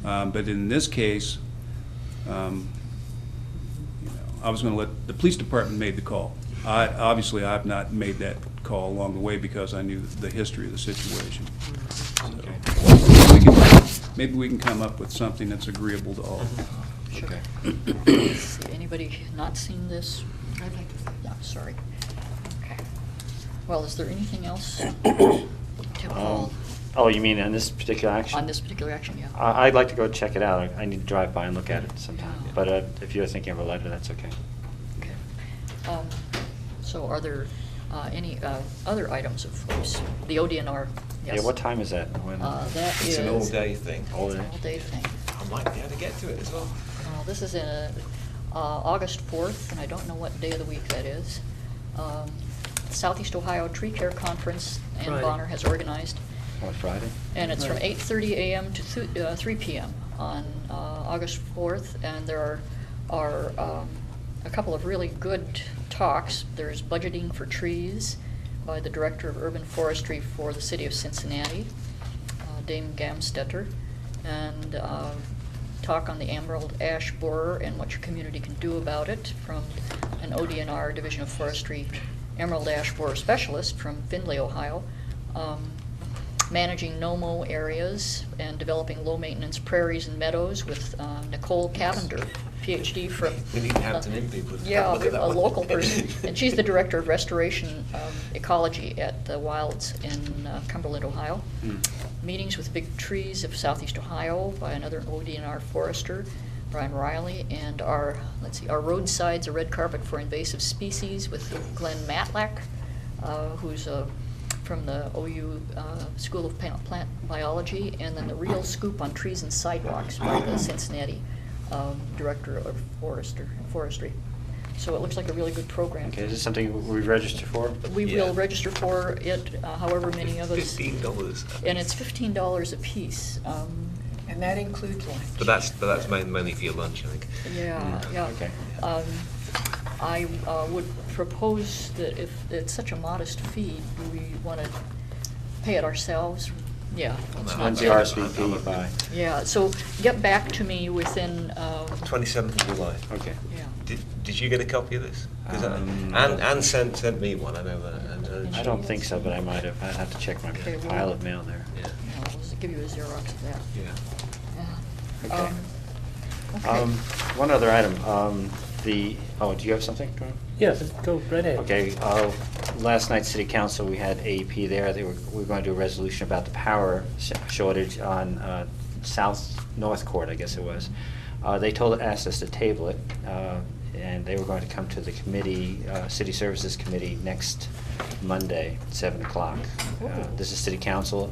But in this case, you know, I was gonna let, the police department made the call. Obviously, I've not made that call along the way because I knew the history of the situation. So, maybe we can come up with something that's agreeable to all.
Sure. Let's see, anybody not seen this?
I'd like to say.
No, sorry. Okay. Well, is there anything else to call
Oh, you mean on this particular action?
on this particular action? Yeah.
I'd like to go check it out. I need to drive by and look at it sometime.
Yeah.
But if you're thinking of a letter, that's okay.
Okay. So are there any other items of course? The ODNR, yes.
Yeah, what time is that? When?
That
it's
is.
an all-day thing.
All
It's
day?
an all-day thing.
I might be able to get to it as well.
This is in August 4th, and I don't know what day of the week that is. Southeast Ohio Tree Care Conference, Ann
Friday.
Bonner has organized.
Oh, Friday?
And it's from
Right.
8:30 a.m. to 3 p.m. on August 4th, and there are a couple of really good talks. There's Budgeting for Trees by the Director of Urban Forestry for the City of Cincinnati, Dame Gamstetter, and talk on the emerald ash borer and what your community can do about it from an ODNR, Division of Forestry, emerald ash borer specialist from Findlay, Ohio. Managing no-mow areas and developing low-maintenance prairies and meadows with Nicole Cavender, PhD from.
We need Hampton Inn people to
Yeah,
look at that
a
one.
local person. And she's the Director of Restoration Ecology at the Wilds in Cumberland, Ohio. Meetings with Big Trees of Southeast Ohio by another ODNR forester, Brian Riley, and our roadsides, a red carpet for invasive species with Glenn Matlack, who's from the OU School of Plant Biology, and then the Real Scoop on Trees and Sidewalks by the Cincinnati Director of Forestry. So it looks like a really good program.
Okay, is this something we register for?
We
Yeah.
will register for it, however many of us.
$15.
And it's $15 a piece.
And that includes lunch.
But that's mainly for your lunch, I think.
Yeah, yeah.
Okay.
I would propose that if it's such a modest fee, do we want to pay it ourselves? Yeah. it's not
When's the
bad.
RSVP by?
Yeah, so get back to me within,
27th of July.
Okay.
yeah.
Did you get a copy of this? Because
No.
Anne sent me one, I know that.
I don't think so, but I might have. I'd have to check my
Okay, well-
pile of mail there.
Yeah.
I'll just give you a Xerox of that.
Yeah.
Yeah.
Okay.
Okay.
One other item. Do you have something, John?
Yes, go right ahead.
Okay, last night's city council, we had AEP there. We were going to do a resolution about the power shortage on North Court, I guess it was. They asked us to table it, and they were going to come to the committee, City Services Committee, next Monday, 7 o'clock. This is city council.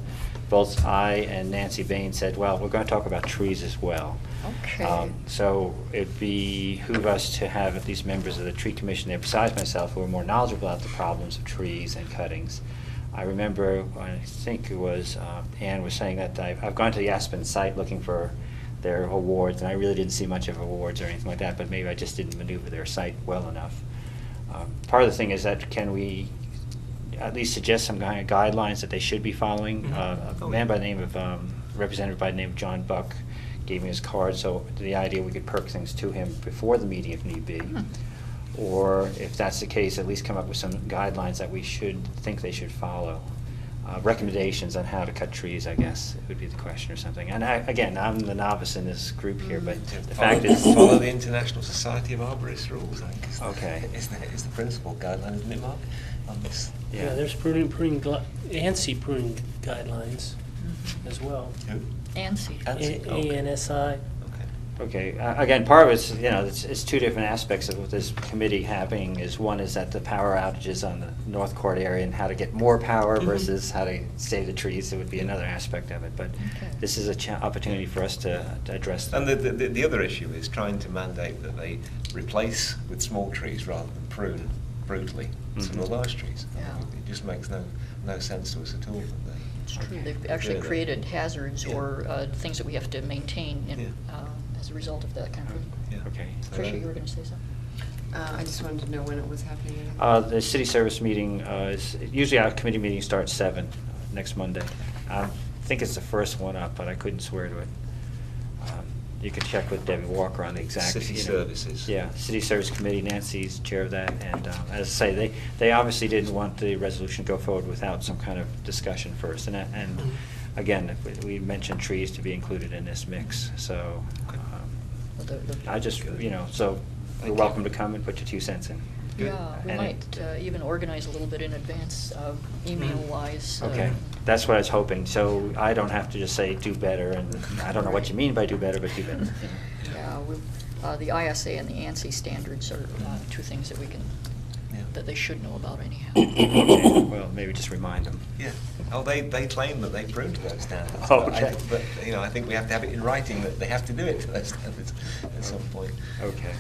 Both I and Nancy Bain said, well, we're going to talk about trees as well.
Okay.
So it'd behoove us to have at least members of the tree commission there, besides myself, who are more knowledgeable about the problems of trees and cuttings. I remember, I think it was Ann was saying that I've gone to the Aspen site looking for their awards, and I really didn't see much of awards or anything like that, but maybe I just didn't maneuver their site well enough. Part of the thing is that can we at least suggest some kind of guidelines that they should be following? A man by the name of, representative by the name of John Buck gave me his card, so the idea we could perk things to him before the meeting if need be. Or if that's the case, at least come up with some guidelines that we think they should follow. Recommendations on how to cut trees, I guess, would be the question or something. And again, I'm the novice in this group here, but the fact is...
Follow the International Society of Arborists rules, I think.
Okay.
Is the principal guideline, isn't it, Mark, on this?
Yeah, there's ANSI pruning guidelines as well.
Who?
ANSI.
ANSI, okay.
ANSI.
Okay, again, part of it's two different aspects of what this committee having is. One is that the power outages on the North Court area and how to get more power versus how to save the trees. It would be another aspect of it, but this is an opportunity for us to address that.
And the other issue is trying to mandate that they replace with small trees rather than prune brutally some of the large trees.
Yeah.
It just makes no sense to us at all that they...
It's true. They've actually created hazards or things that we have to maintain as a result of that kind of thing.
Yeah.
Okay.
Tricia, you were going to say something?
I just wanted to know when it was happening.
The city service meeting is usually our committee meeting starts 7 next Monday. I think it's the first one up, but I couldn't swear to it. You can check with Debbie Walker on the exact.
City Services.
Yeah, City Service Committee, Nancy's chair of that, and as I say, they obviously didn't want the resolution to go forward without some kind of discussion first, and again, we mentioned trees to be included in this mix, so I just, so you're welcome to come and put your 2 cents in.
Yeah, we
And
might even organize a little bit in advance, email-wise.
Okay, that's what I was hoping, so I don't have to just say do better, and I don't know what you mean by do better, but do better.
Yeah, the ISA and the ANSI standards are 2 things that we can, that they should know about anyhow.
Okay, well, maybe just remind them.
Yeah. Oh, they claim that they prune to those standards.
Oh,
but
okay.
But I think we have to have it in writing that they have to do it to those standards at some point.
Okay.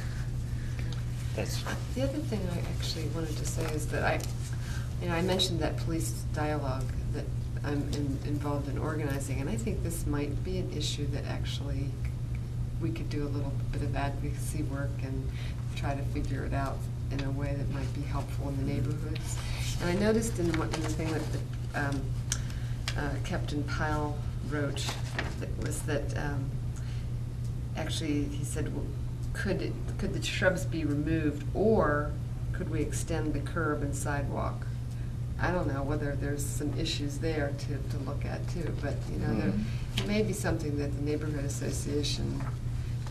That's.
The other thing I actually wanted to say is that I mentioned that police dialogue that I'm involved in organizing, and I think this might be an issue that actually we could do a little bit of advocacy work and try to figure it out in a way that might be helpful in the neighborhoods. And I noticed in the thing that Captain Pyle wrote was that actually he said, could the shrubs be removed, or could we extend the curb and sidewalk? I don't know whether there's some issues there to look at too, but there may be something that the neighborhood association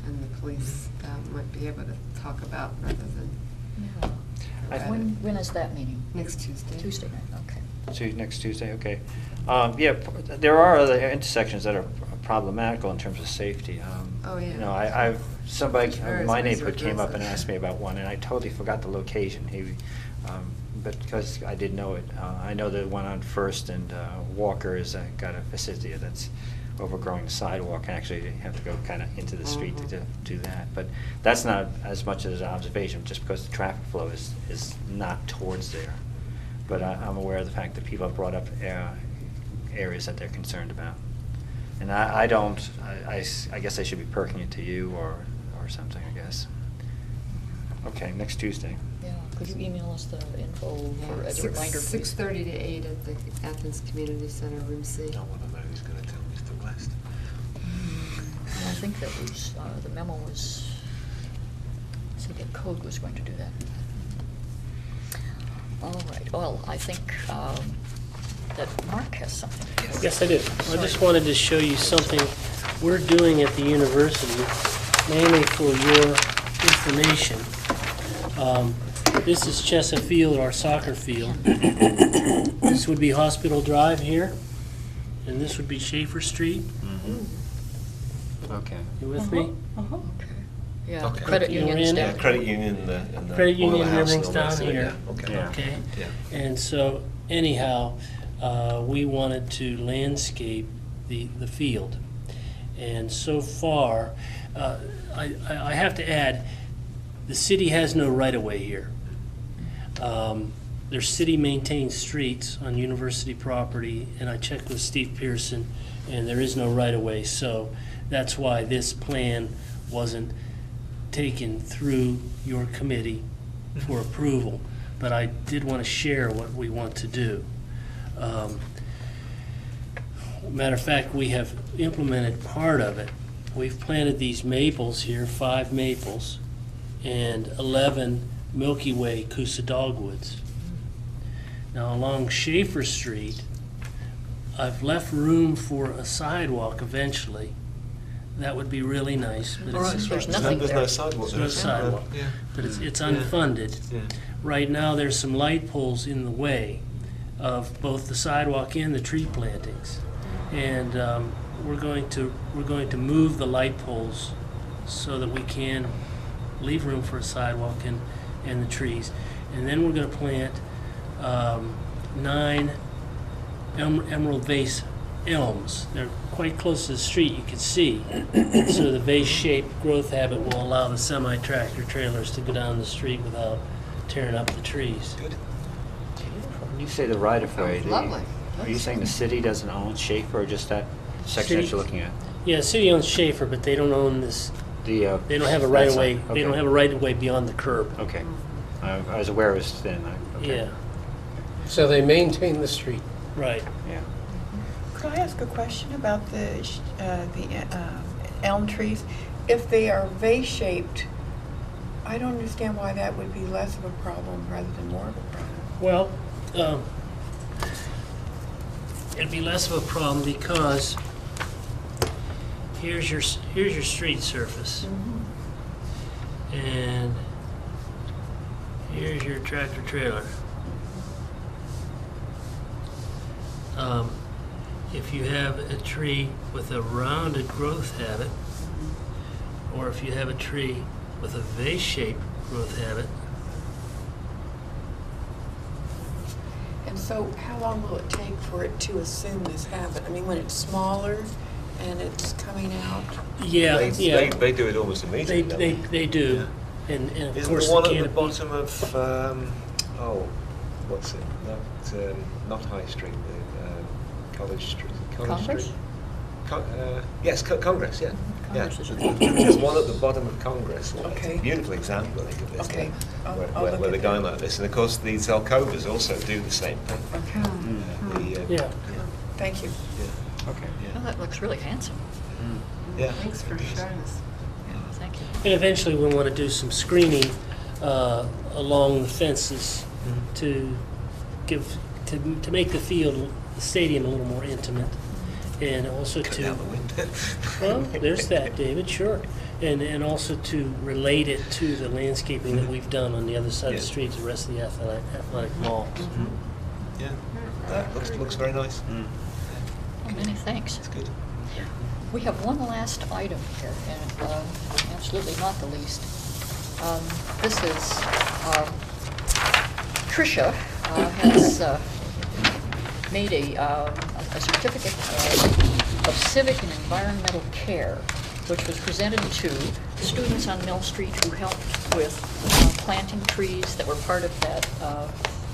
and the police might be able to talk about rather than.
When is that meeting?
Next Tuesday.
Tuesday night, okay.
Next Tuesday, okay. Yeah, there are other intersections that are problematical in terms of safety.
Oh, yeah.
I've somebody,
Various
my
ways to
neighborhood came
address
up and
it.
asked me about one, and I totally forgot the location. But because I didn't know it, I know the one on First and Walker has got a facility that's overgrowing the sidewalk, and actually you have to go kind of into the street to do that. But that's not as much as an observation, just because the traffic flow is not towards there. But I'm aware of the fact that people have brought up areas that they're concerned about. And I guess I should be perking it to you or something, I guess. Okay, next Tuesday.
Yeah, could you email us the info for, as a reminder, please?
6:30 to 8 at the Athens Community Center, Room C.
I want to know who's going to tell Mr. West.
I think that was, the memo was, said that code was going to do that. All right, well, I think that Mark has something.
Yes, I do. I just wanted to show you something we're doing at the university, mainly for your information. This is Chesa Field, our soccer field. This would be Hospital Drive here, and this would be Schaefer Street.
Okay.
You with me?
Okay. Yeah,
Okay.
the credit
You're
union's
in?
down.
Credit union and the.
Credit union
oil
and
house
everything's
all that,
down
so,
here.
yeah, okay.
Yeah.
Okay?
Yeah.
And so anyhow, we wanted to landscape the field. And so far, I have to add, the city has no right-of-way here. There's city-maintained streets on university property, and I checked with Steve Pearson, and there is no right-of-way. So that's why this plan wasn't taken through your committee for approval. But I did want to share what we want to do. Matter of fact, we have implemented part of it. We've planted these maples here, 5 maples, and 11 Milky Way Coosa dogwoods. Now along Schaefer Street, I've left room for a sidewalk eventually. That would be really nice, but
All right,
it's,
there's nothing
There's
there.
no sidewalk
There's
there.
no
is there?
sidewalk.
Yeah.
but it's unfunded.
Yeah.
Right now, there's some light poles in the way of both the sidewalk and the tree plantings. And we're going to move the light poles so that we can leave room for a sidewalk and the trees. And then we're going to plant 9 emerald vase elms. They're quite close to the street, you can see. And so the vase-shaped growth habit will allow the semi-tractor trailers to go down the street without tearing up the trees.
Good.
When you say the right-of-way,
Sounds lovely.
are you saying the city doesn't own Schaefer, or just that section that
City-
you're looking at?
Yeah, the city owns Schaefer, but they don't own this,
The,
they don't have a
that
right-of-way,
side,
they don't
okay.
have a right-of-way beyond the curb.
Okay. I was aware it was thin. Okay.
Yeah,
So they maintain the street.
right.
Yeah.
Could I ask a question about the elm trees? If they are vase-shaped, I don't understand why that would be less of a problem rather than more of a problem.
Well, it'd be less of a problem because here's your street surface, and here's your tractor trailer. If you have a tree with a rounded growth habit, or if you have a tree with a vase-shaped growth habit,
And so how long will it take for it to assume this habit? I mean, when it's smaller and it's coming out?
yeah, yeah.
They do it almost immediately. don't
They do, and of
Isn't
course
the one
the
at the
canopy.
bottom of, what's it? Not High Street, the College Street.
Congress?
Street? Yes, Congress, yeah.
Congress is at the
Yeah. There's one at the bottom of Congress. It's
Okay.
a beautiful example, I think, of this.
Okay.
yeah,
I'll
where
look
where
at
they're
that.
going like this. And of course, these Alcovas also do the same thing.
Okay.
Yeah.
Thank you.
Okay.
Well, that looks really handsome.
Yeah.
Thanks for showing us.
Yeah, thank you.
And eventually we'll want to do some screening along the fences to to make the field, the stadium, a little more intimate, and also
Cut
to
down the window.
well, there's that, David, sure, and also to relate it to the landscaping that we've done on the other side of the
Yeah.
street, the rest of the athletic mall.
Yeah. That looks very nice.
Well, many thanks.
It's good.
We have one last item here, and absolutely not the least. This is, Tricia has made a certificate of civic and environmental care, which was presented to students on Mill Street who helped with planting trees that were part of that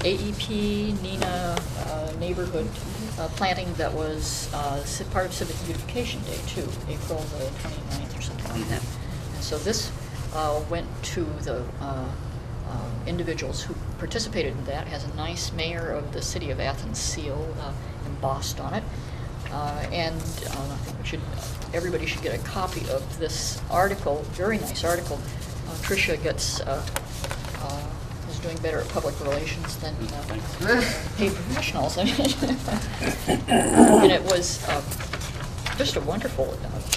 AEP Nina neighborhood planting that was part of Civic Beautification Day too, April the 29th or something like that. And so this went to the individuals who participated in that. It has a nice Mayor of the City of Athens seal embossed on it. And I think everybody should get a copy of this article, very nice article. Tricia gets is doing better at public relations than paid professionals. And it was just a wonderful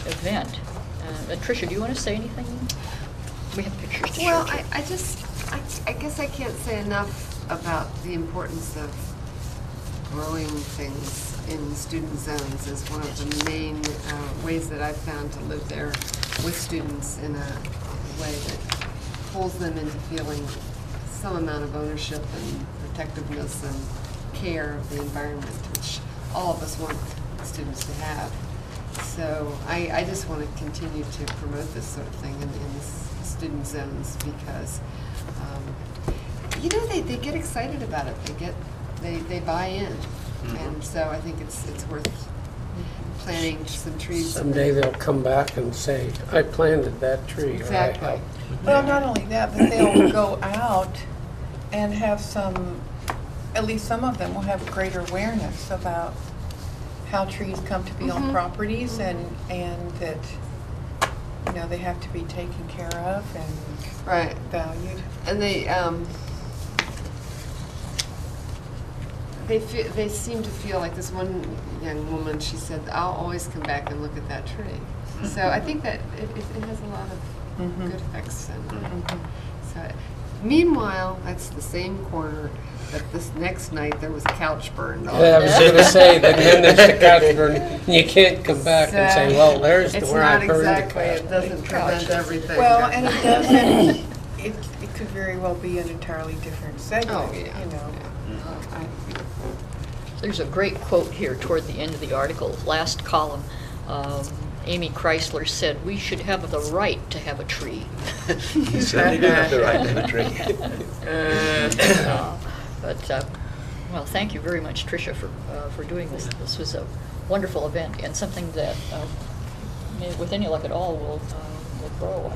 event. Tricia, do you want to say anything? We have pictures to
Well,
show too.
I just,
I guess I can't say enough about the importance of growing things in student zones as one of the main ways that I've found to live there with students in a way that pulls them into feeling some amount of ownership and protectiveness and care of the environment, which all of us want students to have. So I just want to continue to promote this sort of thing in student zones because, you know, they get excited about it. They buy in. And so I think it's worth planting some trees.
Someday they'll come back and say, I planted that tree.
Exactly.
Or I helped.
Well, not only that, but they'll go out and have some, at least some of them will have greater awareness about how trees come to be on properties and that, you know, they have to be taken care of and
Right.
valued.
And they seem to feel like this one young woman, she said, I'll always come back and look at that tree. So I think that it has a lot of good effects. And, so, meanwhile, that's the same corner that this next night there was a couch burned on.
Yeah, I was going to say, that then there's the couch burn, and you can't come back and say, well, there's where I burned the couch.
It doesn't prevent everything.
Well, and it doesn't, it could very well be an entirely different segment,
Oh, yeah.
you know.
There's a great quote here toward the end of the article, last column. Amy Chrysler said, "We should have the right to have a tree."
You certainly do have the right to have a tree.
But, well, thank you very much, Tricia, for doing this. This was a wonderful event and something that, with any luck at all, will grow.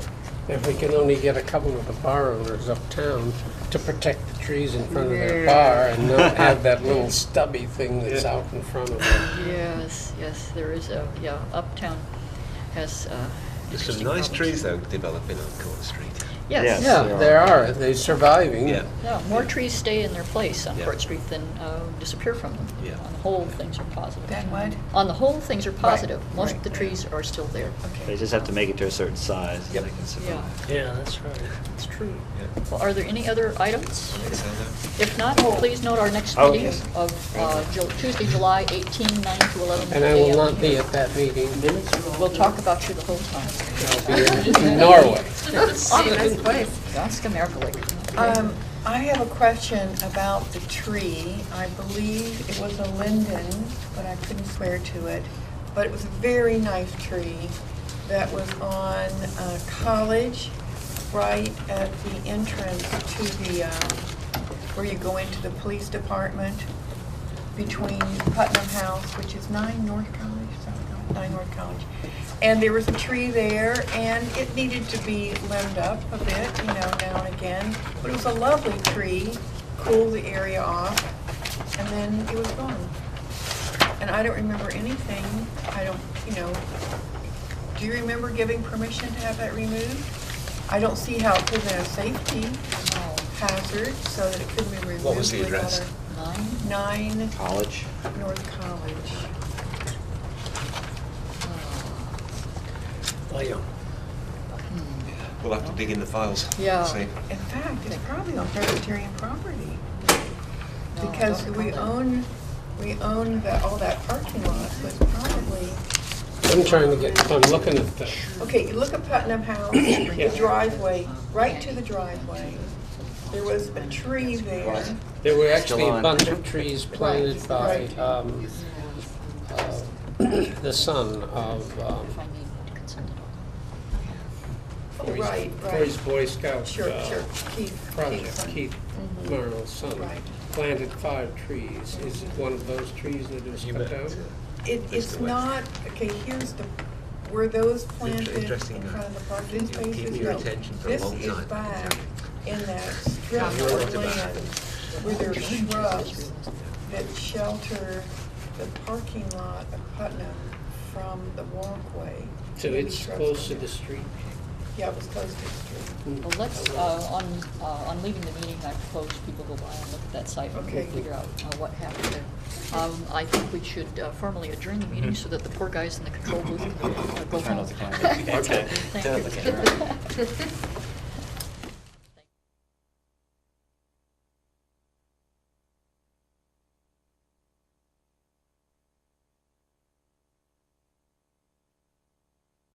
If we can only get a couple of the bar owners uptown to protect the trees in front of their bar and not have that little stubby thing that's out in front of them.
Yes, there is Uptown has
There's some
interesting
nice
problems.
trees though developing on Court Street.
Yes.
Yeah, there are. They're surviving.
Yeah.
Yeah, more trees stay in their place on
Yeah.
Court Street than disappear from them.
Yeah.
On the whole, things are positive.
Then what?
On the whole, things are positive. Most of
right.
the trees are still there.
They just have to make it to a certain size and
Yep.
they can survive.
Yeah,
Yeah, that's right.
it's true.
Yeah.
Well, are there any other items?
I think so, no?
If not, please note our next
Oh,
meeting
yes.
of Tuesday, July 18, 9 to 11
And I will
a.m.
not be at that meeting.
We'll talk about you the whole time.
I'll be in Norway.
Nice place.
Ganska märkligt.
I have a question about the tree. I believe it was a linden, but I couldn't swear to it. But it was a very nice tree that was on College, right at the entrance to the, where you go into the police department, between Putnam House, which is 9 North College, sorry, 9 North College. And there was a tree there, and it needed to be limbed up a bit, you know, now and again. But it was a lovely tree, cooled the area off, and then it was gone. And I don't remember anything, do you remember giving permission to have that removed? I don't see how it could have been a safety hazard, so that it couldn't be removed.
What was the
without
address?
9
College?
North College.
We'll have to dig in the files.
Yeah.
See.
In fact, it's probably on Presbyterian property.
No, I
Because
don't
we
recall
own all that parking lot, so it's probably,
I'm looking at the,
okay, you look at Putnam House, the driveway, right to the driveway. There was a tree there.
there were actually
Still
a
on.
bunch of trees planted by
Right.
the son of
if I need consent at all.
Oh, right,
for his
right.
Boy Scout
Sure, Keith.
project, Keith Marno's son.
Right.
Planted 5 trees. Is it one of those trees that is cut out?
It's not, okay, were those planted in
Interesting,
front of the parking
keep
spaces?
your
No.
attention for a long
This is
time.
back in that strip of land where there are shrubs that shelter the parking lot of Putnam from the walkway.
So
Where the
it's
shrubs
close to
come
the
in.
street.
Yeah, it was close to the street.
Well, let's, on leaving the meeting, I propose people go by and look at that site and we'll
Okay.
figure out what happened there. I think we should formally adjourn the meeting so that the poor guys in the control booth can go home.
Okay.
Thank you.